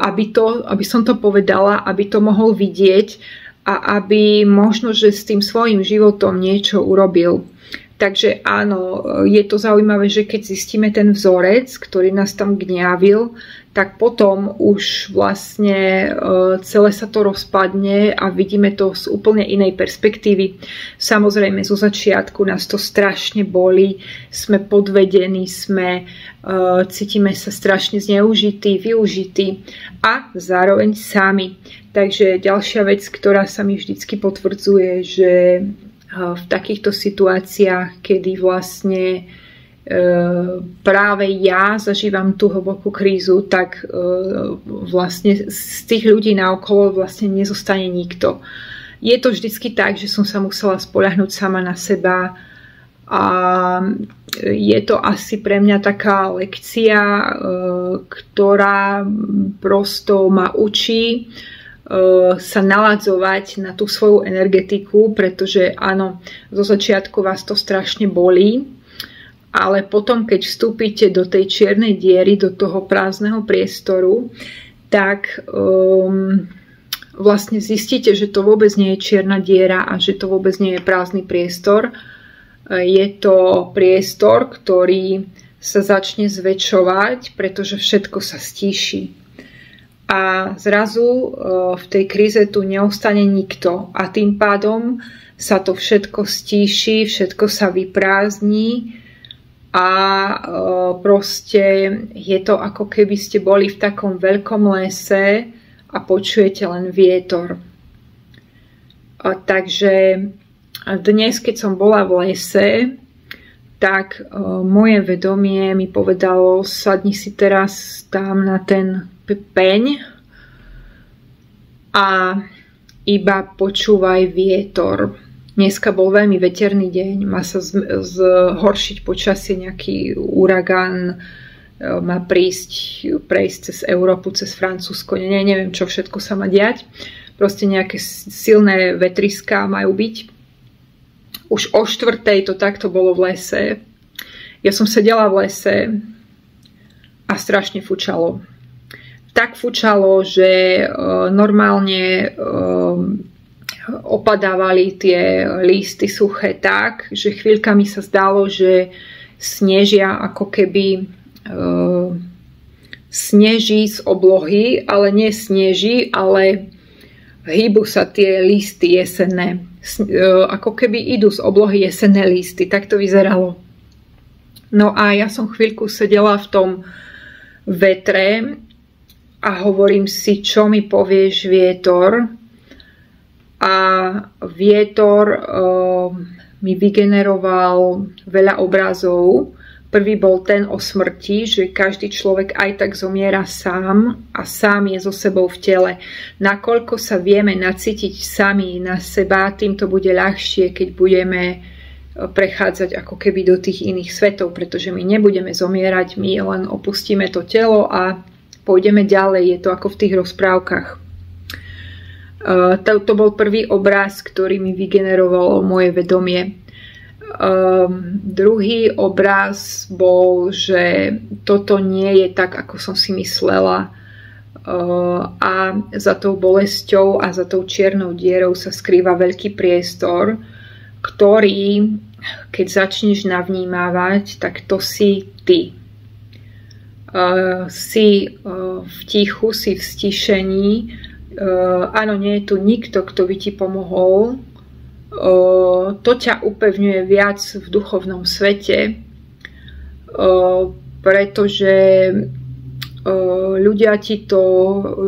aby som to povedala, aby to mohol vidieť a aby možno, že s tým svojím životom niečo urobil. Takže áno, je to zaujímavé, že keď zistíme ten vzorec, ktorý nás tam gňavil, tak potom už vlastne celé sa to rozpadne a vidíme to z úplne inej perspektívy. Samozrejme, zo začiatku nás to strašne bolí, sme podvedení, cítime sa strašne zneužití, využití a zároveň sami. Takže ďalšia vec, ktorá sa mi vždycky potvrdzuje, že v takýchto situáciách, kedy vlastne práve ja zažívam tú hlbokú krízu, tak vlastne z tých ľudí naokolo vlastne nezostane nikto. Je to vždycky tak, že som sa musela spoľahnúť sama na seba a je to asi pre mňa taká lekcia, ktorá prosto ma učí sa naladzovať na tú svoju energetiku, pretože áno, zo začiatku vás to strašne bolí, ale potom, keď vstúpite do tej čiernej diery, do toho prázdneho priestoru, tak vlastne zistíte, že to vôbec nie je čierna diera a že to vôbec nie je prázdny priestor. Je to priestor, ktorý sa začne zväčšovať, pretože všetko sa stíši. A zrazu v tej kríze tu neostane nikto a tým pádom sa to všetko stíši, všetko sa vyprázdni a proste je to ako keby ste boli v takom veľkom lese a počujete len vietor. Takže dnes, keď som bola v lese, tak moje vedomie mi povedalo, sadni si teraz tam na ten peň a iba počúvaj vietor. Dneska bol veľmi veterný deň, má sa zhoršiť počasie, nejaký uragán má prejsť cez Európu, cez Francúzsko, neviem čo všetko sa má diať. Proste nejaké silné vetriská majú byť. Už o 4:00 to takto bolo v lese. Ja som sedela v lese a strašne fučalo. Tak fučalo, že normálne opadávali tie listy suché tak, že chvíľkami sa zdalo, že snežia, ako keby sneží z oblohy, ale nie sneží, ale hýbu sa tie listy jesenné. Ako keby idú z oblohy jesenné listy. Tak to vyzeralo. No a ja som chvíľku sedela v tom vetre a hovorím si, čo mi povieš, vietor. A vietor mi vygeneroval veľa obrazov. Prvý bol ten o smrti, že každý človek aj tak zomiera sám a sám je so sebou v tele. Nakoľko sa vieme nacítiť sami na seba, tým to bude ľahšie, keď budeme prechádzať ako keby do tých iných svetov, pretože my nebudeme zomierať, my len opustíme to telo a pôjdeme ďalej. Je to ako v tých rozprávkach. To bol prvý obraz, ktorý mi vygenerovalo moje vedomie. Druhý obraz bol, že toto nie je tak, ako som si myslela, a za tou bolesťou a za tou čiernou dierou sa skrýva veľký priestor, ktorý, keď začneš navnímávať, tak to si ty. Si v tichu, si v stišení. Áno, nie je tu nikto, kto by ti pomohol. To ťa upevňuje viac v duchovnom svete, pretože ľudia ti to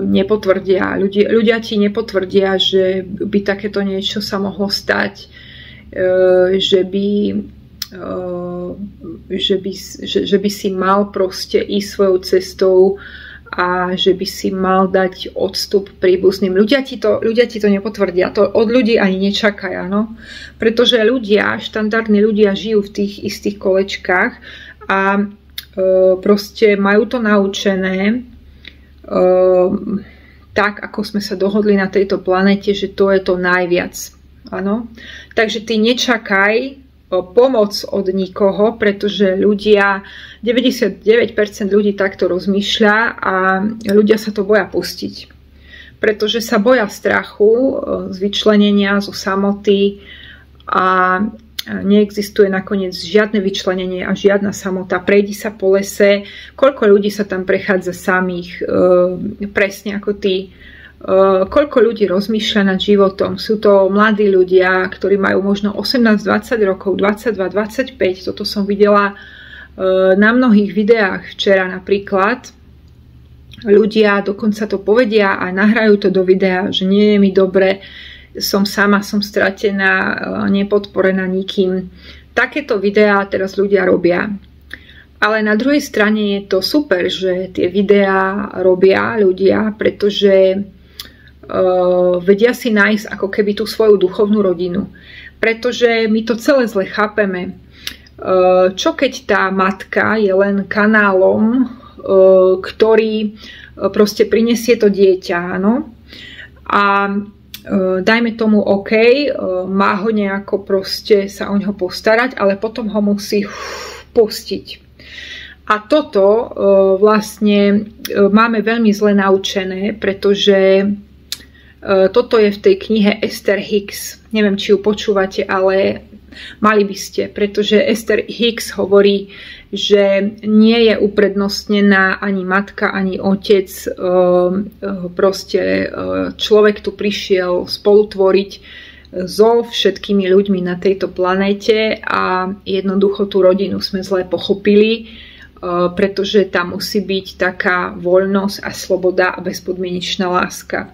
nepotvrdia. Ľudia ti nepotvrdia, že by takéto niečo sa mohlo stať, že by si mal proste ísť svojou cestou a že by si mal dať odstup príbuzným. Ľudia ti to nepotvrdia. To od ľudí ani nečakaj, áno? Pretože štandardní ľudia žijú v tých istých kolečkách a proste majú to naučené tak, ako sme sa dohodli na tejto planete, že to je to najviac. Áno? Takže ty nečakaj pomoc od nikoho, pretože 99% ľudí takto rozmýšľa a ľudia sa to boja pustiť. Pretože sa boja strachu, z vyčlenenia, zo samoty a neexistuje nakoniec žiadne vyčlenenie a žiadna samota. Prejdi sa po lese, koľko ľudí sa tam prechádza samých, presne ako ty. Koľko ľudí rozmýšľa nad životom. Sú to mladí ľudia, ktorí majú možno 18-20 rokov, 22-25. Toto som videla na mnohých videách včera napríklad. Ľudia dokonca to povedia a nahrajú to do videa, že nie je mi dobre, som sama, som stratená, nepodporená nikým. Takéto videá teraz ľudia robia. Ale na druhej strane je to super, že tie videá robia ľudia, pretože vedia si nájsť ako keby tú svoju duchovnú rodinu. Pretože my to celé zle chápeme. Čo keď tá matka je len kanálom, ktorý proste prinesie to dieťa, áno? A dajme tomu OK, má ho nejako proste sa o ňoho postarať, ale potom ho musí pustiť. A toto vlastne máme veľmi zle naučené, pretože toto je v tej knihe Esther Hicks. Neviem, či ju počúvate, ale mali by ste, pretože Esther Hicks hovorí, že nie je uprednostnená ani matka, ani otec. Proste človek tu prišiel spolutvoriť so všetkými ľuďmi na tejto planéte a jednoducho tú rodinu sme zle pochopili, pretože tam musí byť taká voľnosť a sloboda a bezpodmienečná láska.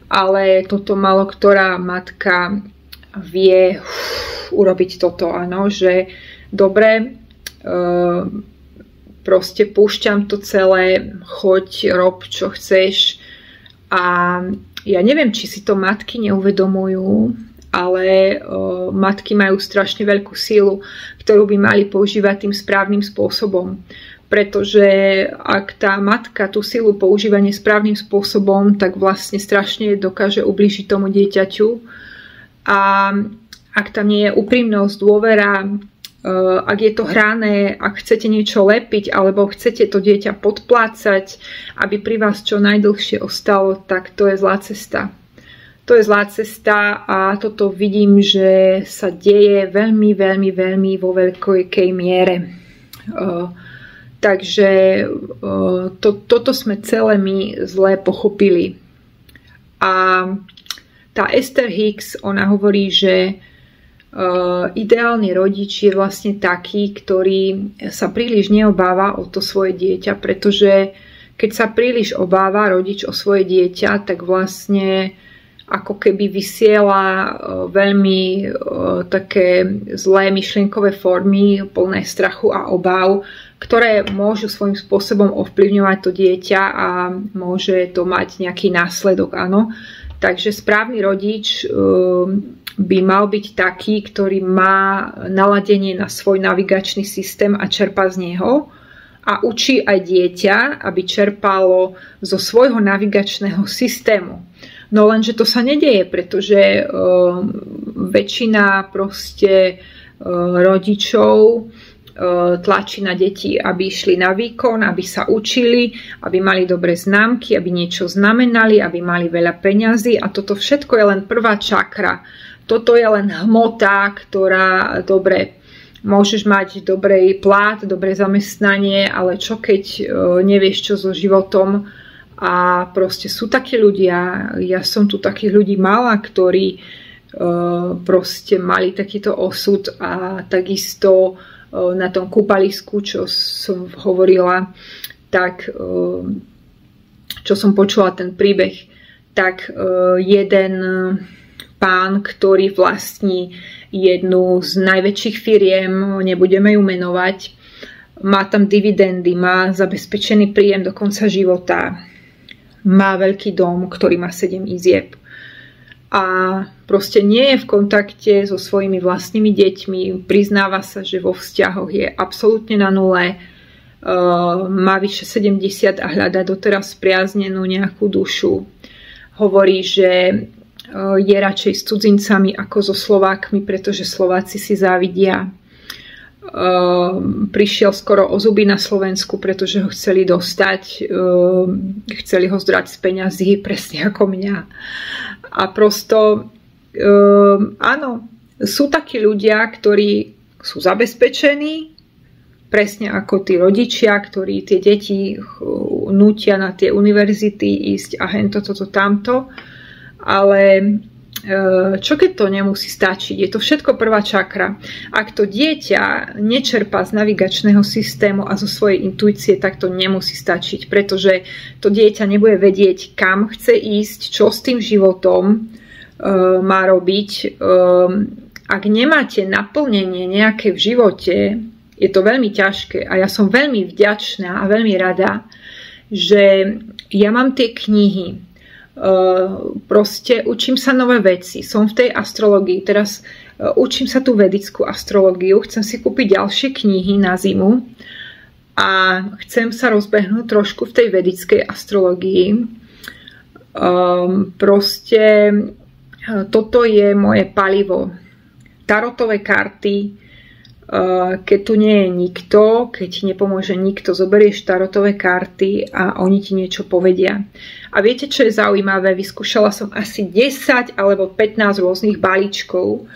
Ale toto málo ktorá matka vie urobiť toto, áno, že dobre, proste púšťam to celé, choď, rob čo chceš. A ja neviem, či si to matky neuvedomujú, ale matky majú strašne veľkú sílu, ktorú by mali používať tým správnym spôsobom. Pretože ak tá matka tú silu používa nesprávnym spôsobom, tak vlastne strašne dokáže ublížiť tomu dieťaťu. A ak tam nie je úprimnosť, dôvera, ak je to hrané, ak chcete niečo lepiť alebo chcete to dieťa podplácať, aby pri vás čo najdlhšie ostalo, tak to je zlá cesta. To je zlá cesta a toto vidím, že sa deje veľmi, veľmi, veľmi vo veľkej miere. Takže toto sme celé my zle pochopili. A tá Esther Hicks, ona hovorí, že ideálny rodič je vlastne taký, ktorý sa príliš neobáva o to svoje dieťa, pretože keď sa príliš obáva rodič o svoje dieťa, tak vlastne ako keby vysiela veľmi také zlé myšlienkové formy, plné strachu a obáv, ktoré môžu svojím spôsobom ovplyvňovať to dieťa a môže to mať nejaký následok, áno. Takže správny rodič by mal byť taký, ktorý má naladenie na svoj navigačný systém a čerpá z neho a učí aj dieťa, aby čerpalo zo svojho navigačného systému. No lenže to sa nedeje, pretože väčšina proste rodičov tlačí na deti, aby išli na výkon, aby sa učili, aby mali dobré známky, aby niečo znamenali, aby mali veľa peňazí a toto všetko je len prvá čakra. Toto je len hmota, ktorá, dobre, môžeš mať dobrý plát, dobré zamestnanie, ale čo keď nevieš čo so životom a proste sú takí ľudia, ja som tu takých ľudí mala, ktorí proste mali takýto osud a takisto na tom kúpalisku, čo som hovorila, tak čo som počula ten príbeh, tak jeden pán, ktorý vlastní jednu z najväčších firiem, nebudeme ju menovať, má tam dividendy, má zabezpečený príjem do konca života, má veľký dom, ktorý má 7 izieb. A proste nie je v kontakte so svojimi vlastnými deťmi, priznáva sa, že vo vzťahoch je absolútne na nule, má vyše 70 a hľadá doteraz spriaznenú nejakú dušu. Hovorí, že je radšej s cudzincami ako so Slovákmi, pretože Slováci si závidia. Prišiel skoro o zuby na Slovensku, pretože ho chceli dostať, chceli ho zdrať z peňazí, presne ako mňa. A prosto, áno, sú takí ľudia, ktorí sú zabezpečení, presne ako tí rodičia, ktorí tie deti nútia na tie univerzity ísť a hento, toto, tamto. Ale čo keď to nemusí stačiť? Je to všetko prvá čakra. Ak to dieťa nečerpá z navigačného systému a zo svojej intuície, tak to nemusí stačiť, pretože to dieťa nebude vedieť, kam chce ísť, čo s tým životom má robiť. Ak nemáte naplnenie nejaké v živote, je to veľmi ťažké a ja som veľmi vďačná a veľmi rada, že ja mám tie knihy. Proste učím sa nové veci, som v tej astrológii, teraz učím sa tú vedickú astrológiu, chcem si kúpiť ďalšie knihy na zimu a chcem sa rozbehnúť trošku v tej vedickej astrológii. Proste toto je moje palivo. Tarotové karty, keď tu nie je nikto, keď ti nepomôže nikto, zoberieš tarotové karty a oni ti niečo povedia. A viete, čo je zaujímavé? Vyskúšala som asi 10 alebo 15 rôznych balíčkov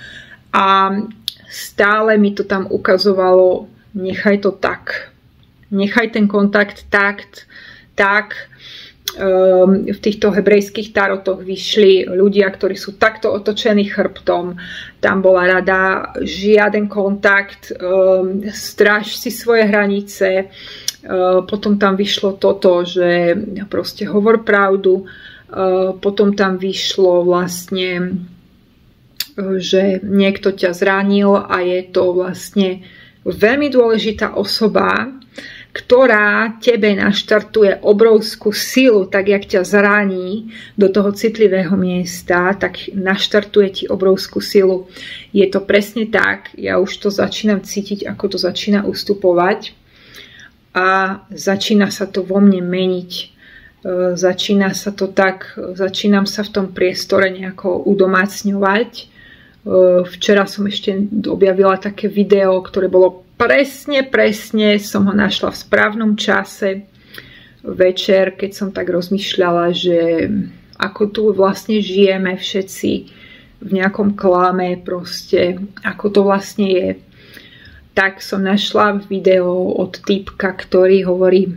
a stále mi to tam ukazovalo, nechaj to tak. Nechaj ten kontakt tak. v týchto hebrejských tarotoch vyšli ľudia, ktorí sú takto otočení chrbtom. Tam bola rada žiaden kontakt, stráž si svoje hranice. Potom tam vyšlo toto, že proste hovor pravdu. Potom tam vyšlo vlastne, že niekto ťa zranil a je to vlastne veľmi dôležitá osoba, ktorá tebe naštartuje obrovskú silu, tak jak ťa zraní do toho citlivého miesta, tak naštartuje ti obrovskú silu. Je to presne tak, ja už to začínam cítiť, ako to začína ustupovať a začína sa to vo mne meniť. Začína sa to tak, začínam sa v tom priestore nejako udomácňovať. Včera som ešte objavila také video, ktoré bolo presne som ho našla v správnom čase večer, keď som tak rozmýšľala, že ako tu vlastne žijeme všetci v nejakom klame, proste ako to vlastne je. Tak som našla video od týpka, ktorý hovorí: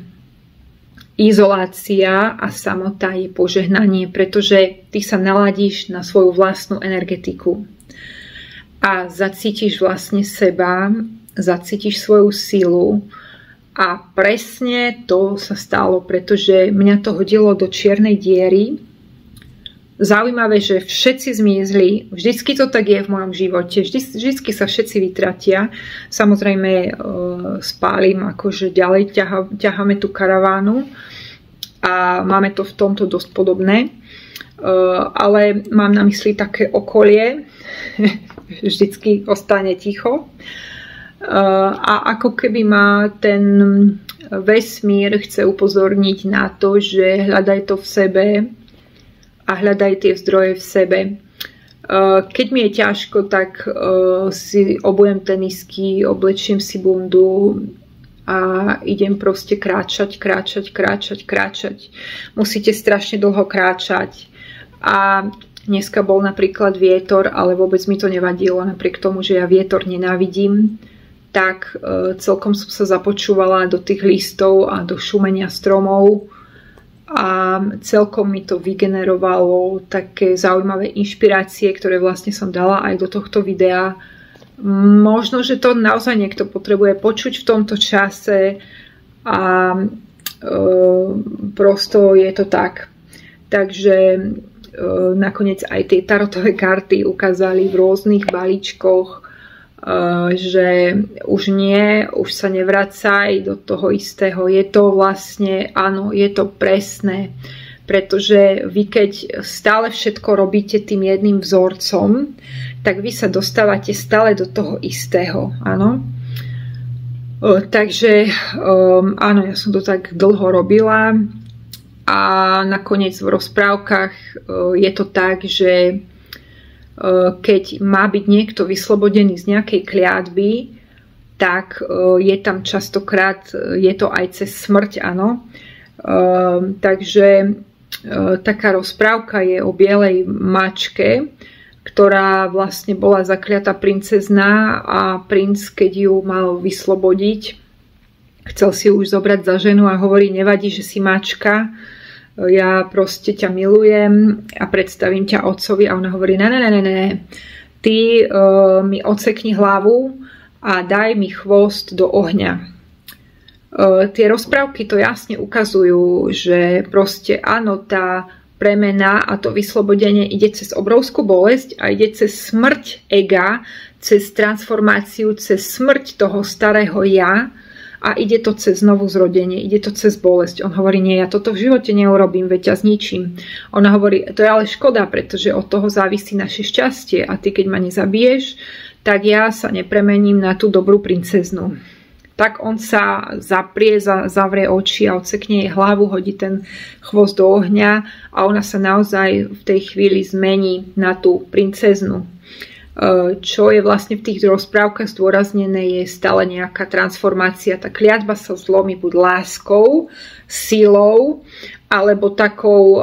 izolácia a samota je požehnanie, pretože ty sa naladíš na svoju vlastnú energetiku a zacítiš vlastne seba, zacítiš svoju silu a presne to sa stalo, pretože mňa to hodilo do čiernej diery. Zaujímavé, že všetci zmizli, vždycky to tak je v mojom živote, vždycky sa všetci vytratia. Samozrejme spálim, akože ďalej ťaháme tú karavánu a máme to v tomto dosť podobné, ale mám na mysli také okolie, vždycky ostane ticho. A ako keby ma ten vesmír chce upozorniť na to, že hľadaj to v sebe a hľadaj tie zdroje v sebe. Keď mi je ťažko, tak si obujem tenisky, oblečím si bundu a idem proste kráčať. Musíte strašne dlho kráčať. A dneska bol napríklad vietor, ale vôbec mi to nevadilo, napriek tomu, že ja vietor nenávidím. Tak celkom som sa započúvala do tých listov a do šumenia stromov a celkom mi to vygenerovalo také zaujímavé inšpirácie, ktoré vlastne som dala aj do tohto videa. Možno, že to naozaj niekto potrebuje počuť v tomto čase a prosto je to tak. Takže nakoniec aj tie tarotové karty ukázali v rôznych balíčkoch, že už sa nevracaj do toho istého. Je to vlastne, áno, je to presné. Pretože vy keď stále všetko robíte tým jedným vzorcom, tak vy sa dostávate stále do toho istého, áno. Takže áno, ja som to tak dlho robila a nakoniec v rozprávkach je to tak, že keď má byť niekto vyslobodený z nejakej kliatby, tak je tam častokrát, je to aj cez smrť, áno. Takže taká rozprávka je o bielej mačke, ktorá vlastne bola zakliatá princezná a princ, keď ju mal vyslobodiť, chcel si ju už zobrať za ženu a hovorí: nevadí, že si mačka, ja proste ťa milujem a predstavím ťa otcovi. A ona hovorí: ne, ty mi odsekni hlavu a daj mi chvost do ohňa. Tie rozprávky to jasne ukazujú, že proste áno, tá premena a to vyslobodenie ide cez obrovskú bolesť a ide cez smrť ega, cez transformáciu, cez smrť toho starého ja. A ide to cez znovu zrodenie, ide to cez bolesť. On hovorí: nie, ja toto v živote neurobím, veď ťa zničím. Ona hovorí: to je ale škoda, pretože od toho závisí naše šťastie a ty keď ma nezabiješ, tak ja sa nepremením na tú dobrú princeznu. Tak on sa zavrie oči a odsekne jej hlavu, hodí ten chvost do ohňa a ona sa naozaj v tej chvíli zmení na tú princeznu. Čo je vlastne v tých rozprávkach zdôraznené, je stále nejaká transformácia. Tá kliatba sa zlomí buď láskou, silou, alebo takou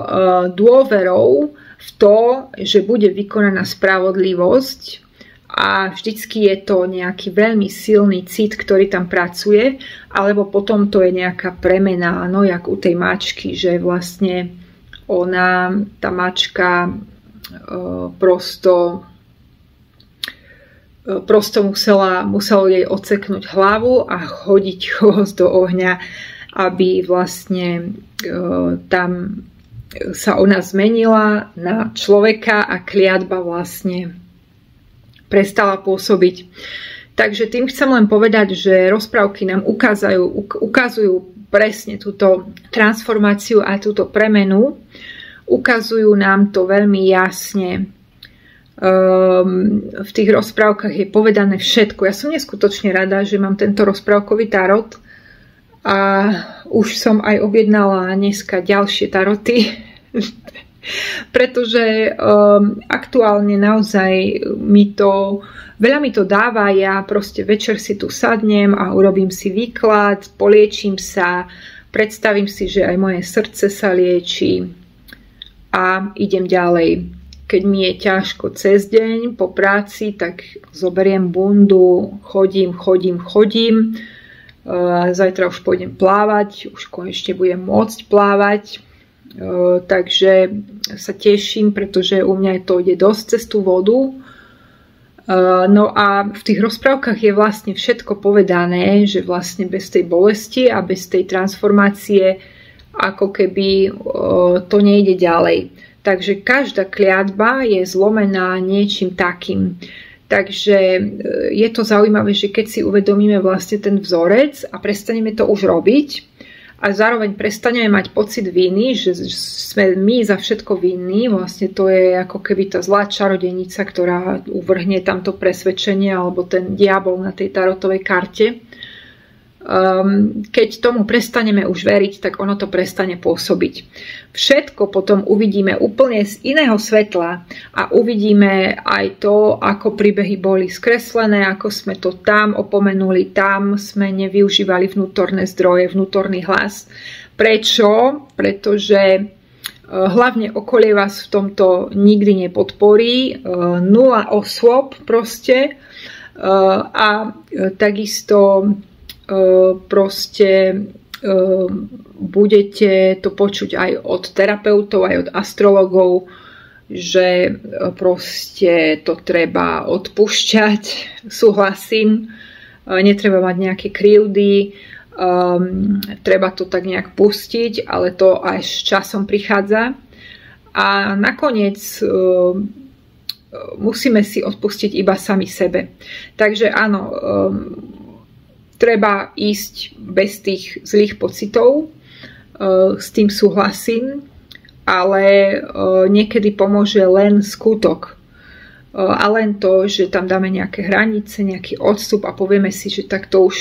dôverou v to, že bude vykonaná spravodlivosť a vždycky je to nejaký veľmi silný cit, ktorý tam pracuje, alebo potom to je nejaká premena, no jak u tej mačky, že vlastne tá mačka prosto muselo jej odseknúť hlavu a hodiť chvost do ohňa, aby vlastne tam sa ona zmenila na človeka a kliatba vlastne prestala pôsobiť. Takže tým chcem len povedať, že rozprávky nám ukazujú presne túto transformáciu a túto premenu. Ukazujú nám to veľmi jasne. V tých rozprávkach je povedané všetko. Ja som neskutočne rada, že mám tento rozprávkový tarot a už som aj objednala dneska ďalšie taroty, pretože aktuálne naozaj veľa mi to dáva. Ja proste večer si tu sadnem a urobím si výklad, poliečím sa, predstavím si, že aj moje srdce sa lieči a idem ďalej. Keď mi je ťažko cez deň po práci, tak zoberiem bundu, chodím. Zajtra už pôjdem plávať, už konečne budem môcť plávať. Takže sa teším, pretože u mňa to ide dosť cez tú vodu. No a v tých rozprávkach je vlastne všetko povedané, že vlastne bez tej bolesti a bez tej transformácie ako keby to nejde ďalej. Takže každá kliatba je zlomená niečím takým. Takže je to zaujímavé, že keď si uvedomíme vlastne ten vzorec a prestaneme to už robiť a zároveň prestaneme mať pocit viny, že sme my za všetko vinní, vlastne to je ako keby tá zlá čarodejnica, ktorá uvrhne tamto presvedčenie alebo ten diabol na tej tarotovej karte. Keď tomu prestaneme už veriť, tak ono to prestane pôsobiť. Všetko potom uvidíme úplne z iného svetla a uvidíme aj to, ako príbehy boli skreslené, ako sme to tam opomenuli, tam sme nevyužívali vnútorné zdroje, vnútorný hlas. Prečo? Pretože hlavne okolie vás v tomto nikdy nepodporí, 0 osôb proste a takisto proste budete to počuť aj od terapeutov, aj od astrologov, že proste to treba odpúšťať, súhlasím, netreba mať nejaké krivdy, treba to tak nejak pustiť, ale to až s časom prichádza. A nakoniec musíme si odpustiť iba sami sebe. Takže áno, treba ísť bez tých zlých pocitov, s tým súhlasím, ale niekedy pomôže len skutok. A len to, že tam dáme nejaké hranice, nejaký odstup a povieme si, že takto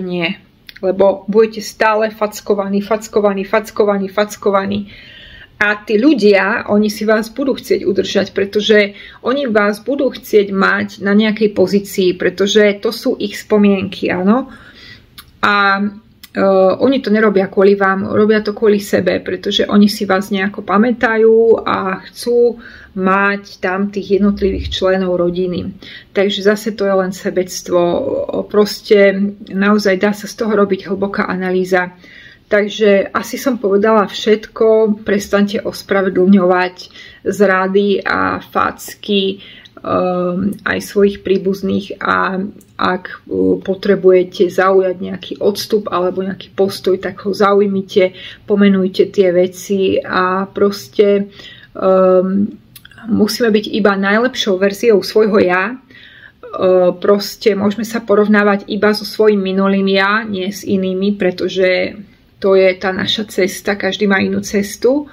nie. Lebo budete stále fackovaní. A tí ľudia, oni si vás budú chcieť udržať, pretože oni vás budú chcieť mať na nejakej pozícii, pretože to sú ich spomienky, áno. A oni to nerobia kvôli vám, robia to kvôli sebe, pretože oni si vás nejako pamätajú a chcú mať tam tých jednotlivých členov rodiny. Takže zase to je len sebectvo. Proste naozaj dá sa z toho robiť hlboká analýza. Takže asi som povedala všetko, prestaňte ospravedlňovať zrady a facky aj svojich príbuzných a ak potrebujete zaujať nejaký odstup alebo nejaký postoj, tak ho zaujmite, pomenujte tie veci a proste musíme byť iba najlepšou verziou svojho ja. Proste môžeme sa porovnávať iba so svojím minulým ja, nie s inými, pretože to je tá naša cesta, každý má inú cestu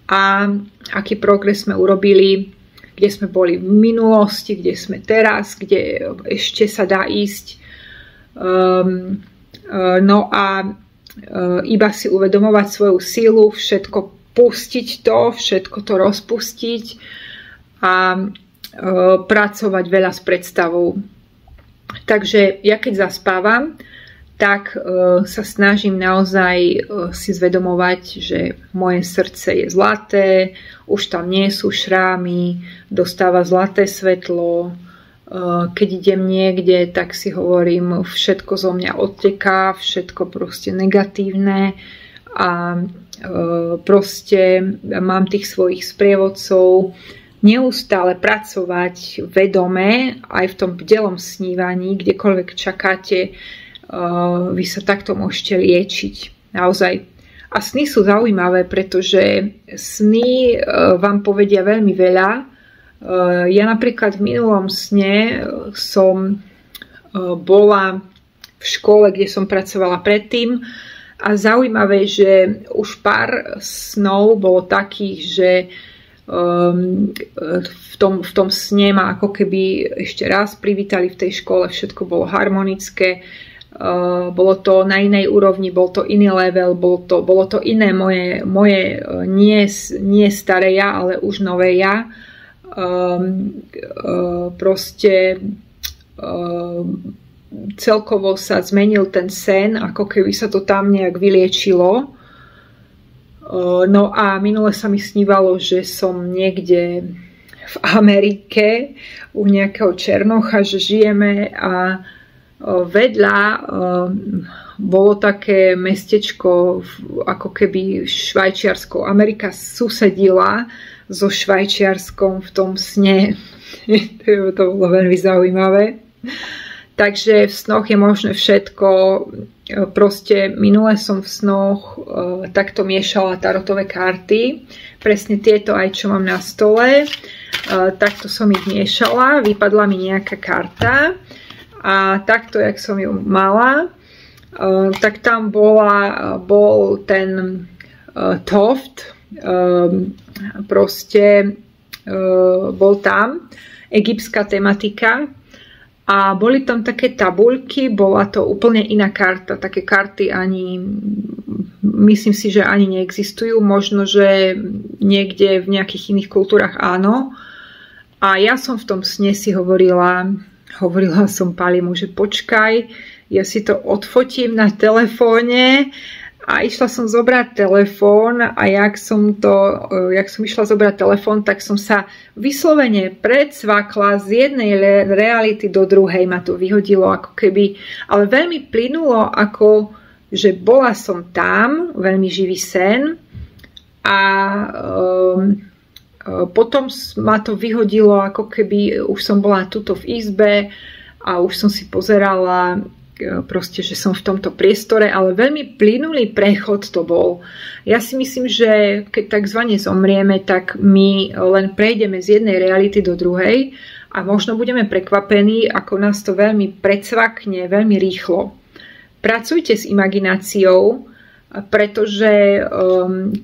a aký progres sme urobili, kde sme boli v minulosti, kde sme teraz, kde ešte sa dá ísť. No a iba si uvedomovať svoju sílu, všetko pustiť to, všetko to rozpustiť a pracovať veľa s predstavou. Takže ja keď zaspávam, tak sa snažím naozaj si zvedomovať, že moje srdce je zlaté, už tam nie sú šrámy, dostáva zlaté svetlo, Keď idem niekde, tak si hovorím, všetko zo mňa odteká, všetko proste negatívne a proste mám tých svojich sprievodcov neustále pracovať vedome aj v tom bdelom snívaní, kdekoľvek čakáte, vy sa takto môžete liečiť. Naozaj. A sny sú zaujímavé, pretože sny vám povedia veľmi veľa. Ja napríklad v minulom sne som bola v škole, kde som pracovala predtým a zaujímavé, že už pár snov bolo takých, že v tom sne ma ako keby ešte raz privítali v tej škole, všetko bolo harmonické, bolo to na inej úrovni, bol to iný level, bolo to iné moje nie staré ja, ale už nové ja. Proste celkovo sa zmenil ten sen, ako keby sa to tam nejak vyliečilo. No a minule sa mi snívalo, že som niekde v Amerike u nejakého černocha, že žijeme a vedľa bolo také mestečko ako keby Švajčiarsko. Amerika susedila so Švajčiarskom v tom sne. To bolo veľmi zaujímavé. Takže v snoch je možné všetko. Proste minule som v snoch takto miešala tarotové karty. Presne tieto aj, čo mám na stole. Takto som ich miešala. Vypadla mi nejaká karta. A takto, jak som ju mala, tak tam bol ten Toft. Proste bol tam egyptská tematika a boli tam také tabuľky, bola to úplne iná karta, také karty ani myslím si, že ani neexistujú, možno, že niekde v nejakých iných kultúrach áno. A ja som v tom sne si hovorila som Palimu, že počkaj, ja si to odfotím na telefóne. A išla som zobrať telefón a jak som išla zobrať telefón, tak som sa vyslovene predsvakla z jednej reality do druhej. Ma to vyhodilo ako keby, ale veľmi plynulo, ako že bola som tam, veľmi živý sen a potom ma to vyhodilo, ako keby už som bola tuto v izbe a už som si pozerala proste, že som v tomto priestore, ale veľmi plynulý prechod to bol. Ja si myslím, že keď takzvané zomrieme, tak my len prejdeme z jednej reality do druhej a možno budeme prekvapení, ako nás to veľmi predsvakne, veľmi rýchlo. Pracujte s imagináciou, pretože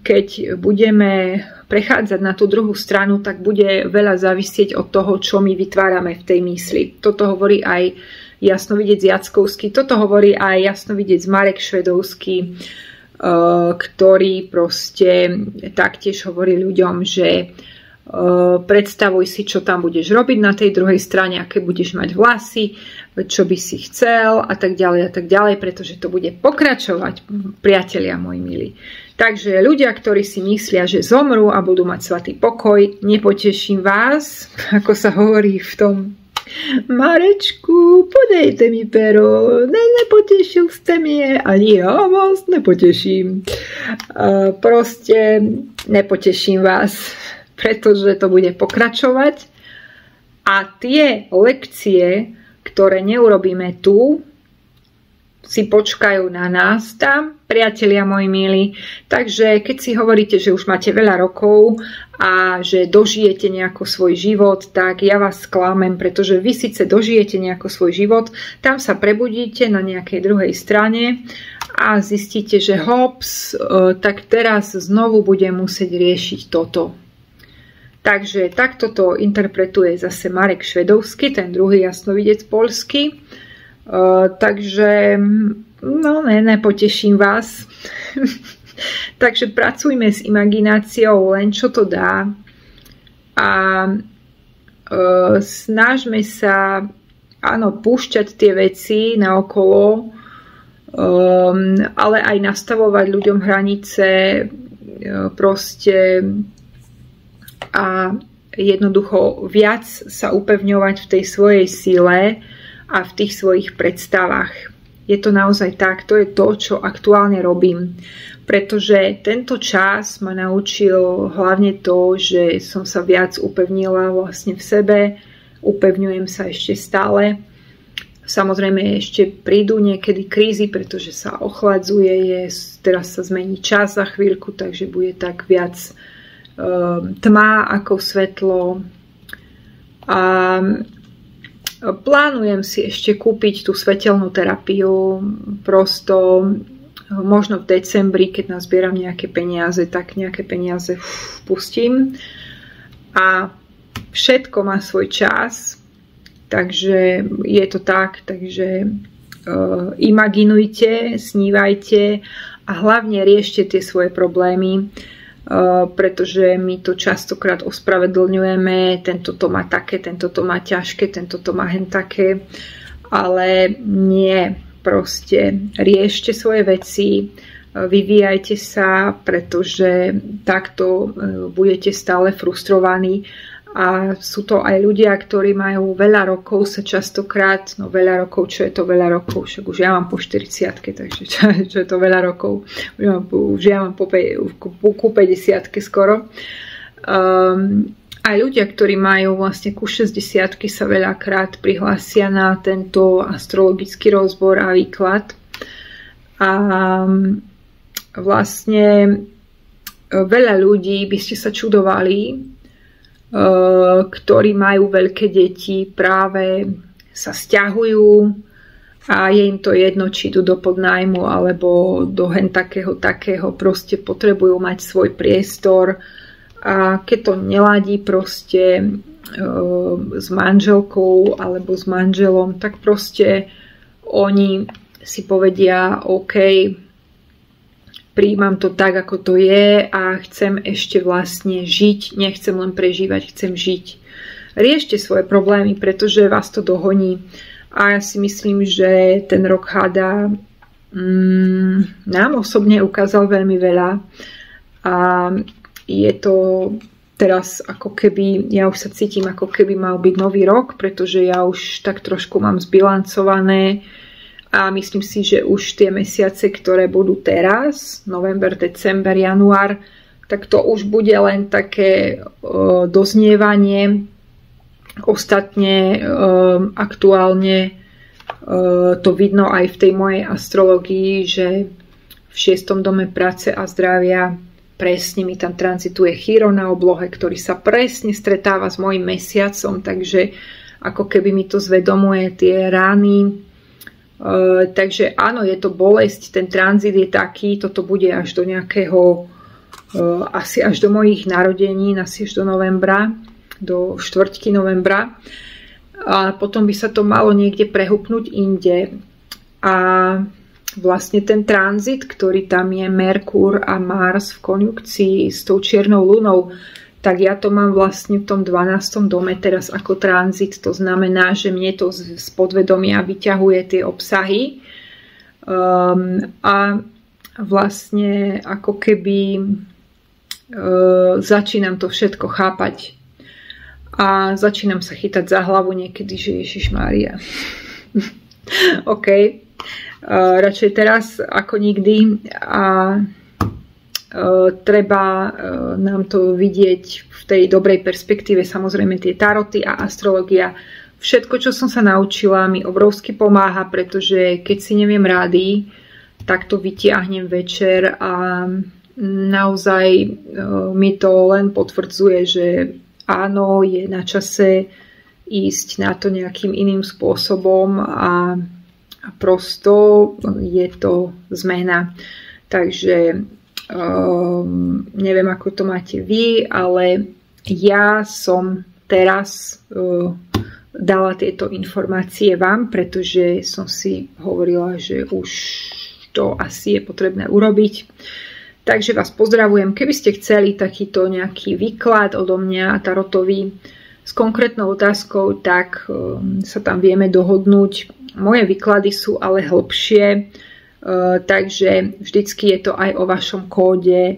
keď budeme prechádzať na tú druhú stranu, tak bude veľa závisieť od toho, čo my vytvárame v tej mysli. Toto hovorí aj jasnovidec Jackovský, toto hovorí aj jasnovidec Marek Švedovský, ktorý proste taktiež hovorí ľuďom, že predstavuj si, čo tam budeš robiť na tej druhej strane, aké budeš mať vlasy, čo by si chcel a tak ďalej, pretože to bude pokračovať, priatelia moji milí. Takže ľudia, ktorí si myslia, že zomrú a budú mať svätý pokoj, nepoteším vás, ako sa hovorí v tom Marečku, podejte mi pero, nepotešil ste mi, ani ja vás nepoteším. Proste nepoteším vás, pretože to bude pokračovať a tie lekcie, ktoré neurobíme tu, si počkajú na nás tam, priatelia moji milí. Takže keď si hovoríte, že už máte veľa rokov a že dožijete nejako svoj život, tak ja vás sklamem, pretože vy síce dožijete nejako svoj život, tam sa prebudíte na nejakej druhej strane a zistíte, že hops, tak teraz znovu budem musieť riešiť toto. Takže takto to interpretuje zase Marek Švedovský, ten druhý jasnovidec poľský. Takže no nepoteším vás. Takže pracujme s imagináciou len čo to dá a snažme sa púšťať tie veci naokolo, ale aj nastavovať ľuďom hranice proste a jednoducho viac sa upevňovať v tej svojej sile a v tých svojich predstavách. Je to naozaj tak, to je to, čo aktuálne robím. Pretože tento čas ma naučil hlavne to, že som sa viac upevnila vlastne v sebe, upevňujem sa ešte stále. Samozrejme ešte prídu niekedy krízy, pretože sa ochladzuje, teraz sa zmení čas za chvíľku, takže bude tak viac tma ako svetlo. A plánujem si ešte kúpiť tú svetelnú terapiu, prosto možno v decembri, keď nazbieram nejaké peniaze, tak nejaké peniaze pustím. A všetko má svoj čas, takže je to tak, takže imaginujte, snívajte a hlavne riešte tie svoje problémy, pretože my to častokrát ospravedlňujeme, tento to má také, tento to má ťažké, tento to má hen také, ale nie, proste riešte svoje veci, vyvíjajte sa, pretože takto budete stále frustrovaní. A sú to aj ľudia, ktorí majú veľa rokov, sa častokrát, no veľa rokov, čo je to veľa rokov, však už ja mám po 40-ke, takže čo je to veľa rokov, už ja mám ku 50-ke skoro. Aj ľudia, ktorí majú vlastne ku 60-ke, sa veľakrát prihlásia na tento astrologický rozbor a výklad. A vlastne veľa ľudí, by ste sa čudovali, ktorí majú veľké deti, práve sa sťahujú a je im to jedno, či idú do podnájmu alebo do hen takého, proste potrebujú mať svoj priestor a keď to neladí proste s manželkou alebo s manželom, tak proste oni si povedia OK, prijímam to tak, ako to je a chcem ešte vlastne žiť, nechcem len prežívať, chcem žiť. Riešte svoje problémy, pretože vás to dohoní. A ja si myslím, že ten rok hada nám osobne ukázal veľmi veľa. A je to teraz ako keby, ja už sa cítim ako keby mal byť nový rok, pretože ja už tak trošku mám zbilancované a myslím si, že už tie mesiace, ktoré budú teraz, november, december, január, tak to už bude len také doznievanie. Ostatne aktuálne to vidno aj v tej mojej astrológii, že v 6. dome práce a zdravia presne mi tam tranzituje Chiron na oblohe, ktorý sa presne stretáva s mojím mesiacom, takže ako keby mi to zvedomuje tie rány. Takže áno, je to bolesť, ten tranzit je taký, toto bude až do nejakého, asi až do mojich narodení, asi až do novembra, do štvrťky novembra. A potom by sa to malo niekde prehupnúť inde. A vlastne ten tranzit, ktorý tam je, Merkur a Mars v konjunkcii s tou čiernou lunou, tak ja to mám vlastne v tom 12. dome teraz ako tranzit. To znamená, že mne to z podvedomia vyťahuje tie obsahy. A vlastne ako keby začínam to všetko chápať. A začínam sa chytať za hlavu niekedy, že Ježišmária. OK. Radšej teraz ako nikdy. A treba nám to vidieť v tej dobrej perspektíve. Samozrejme tie taroty a astrológia, všetko, čo som sa naučila, mi obrovsky pomáha, pretože keď si neviem rády, tak to vytiahnem večer a naozaj mi to len potvrdzuje, že áno, je na čase ísť na to nejakým iným spôsobom a prosto je to zmena. Takže neviem, ako to máte vy, ale ja som teraz dala tieto informácie vám, pretože som si hovorila, že už to asi je potrebné urobiť. Takže vás pozdravujem. Keby ste chceli takýto nejaký výklad odo mňa tarotový s konkrétnou otázkou, tak sa tam vieme dohodnúť. Moje výklady sú ale hlbšie, takže vždycky je to aj o vašom kóde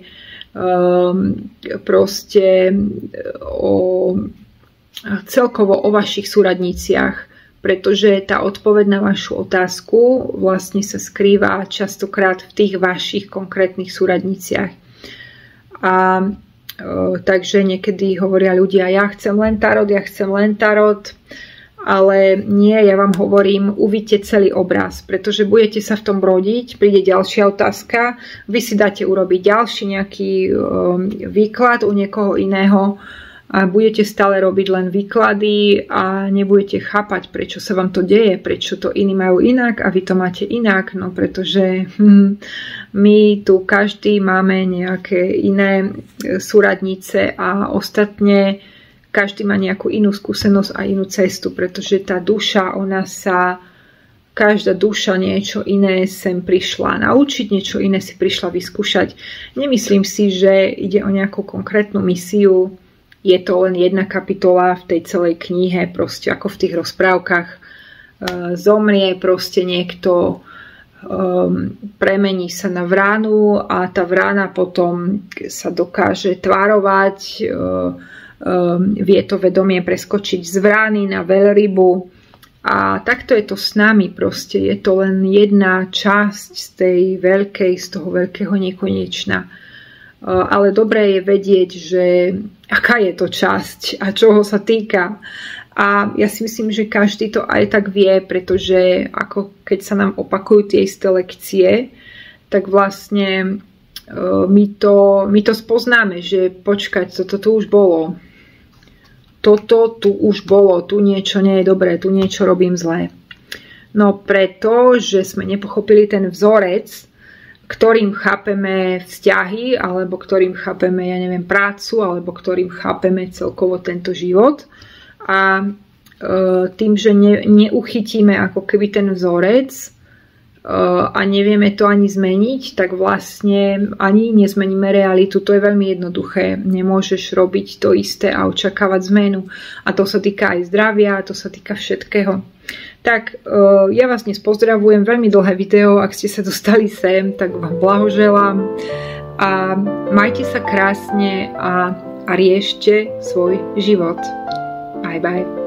proste celkovo o vašich súradniciach, pretože tá odpoveď na vašu otázku vlastne sa skrýva častokrát v tých vašich konkrétnych súradniciach. A takže niekedy hovoria ľudia, ja chcem len tarot, ale nie, ja vám hovorím, uvidíte celý obraz, pretože budete sa v tom brodiť, príde ďalšia otázka, vy si dáte urobiť ďalší nejaký výklad u niekoho iného a budete stále robiť len výklady a nebudete chápať, prečo sa vám to deje, prečo to iní majú inak a vy to máte inak, no pretože my tu každý máme nejaké iné súradnice a ostatne každý má nejakú inú skúsenosť a inú cestu, pretože tá duša, každá duša niečo iné sem prišla naučiť, niečo iné si prišla vyskúšať. Nemyslím si, že ide o nejakú konkrétnu misiu, je to len jedna kapitola v tej celej knihe, proste ako v tých rozprávkach. Zomrie proste niekto, premení sa na vránu a tá vrána potom sa dokáže tvarovať, vie to vedomie preskočiť z vrány na veľrybu a takto je to s nami proste, je to len jedna časť z toho veľkého nekonečna. Ale dobré je vedieť, že aká je to časť a čoho sa týka. A ja si myslím, že každý to aj tak vie, pretože ako keď sa nám opakujú tie isté lekcie, tak vlastne my to spoznáme, že počkať, toto tu už bolo. Toto tu už bolo, tu niečo nie je dobré, tu niečo robím zlé. No preto, že sme nepochopili ten vzorec, ktorým chápeme vzťahy, alebo ktorým chápeme, ja neviem, prácu, alebo ktorým chápeme celkovo tento život. A tým, že neuchytíme ako keby ten vzorec a nevieme to ani zmeniť, tak vlastne ani nezmeníme realitu. To je veľmi jednoduché. Nemôžeš robiť to isté a očakávať zmenu. A to sa týka aj zdravia, to sa týka všetkého. Tak ja vás dnes pozdravujem, veľmi dlhé video, ak ste sa dostali sem, tak vám blahoželám a majte sa krásne a riešte svoj život. Bye bye.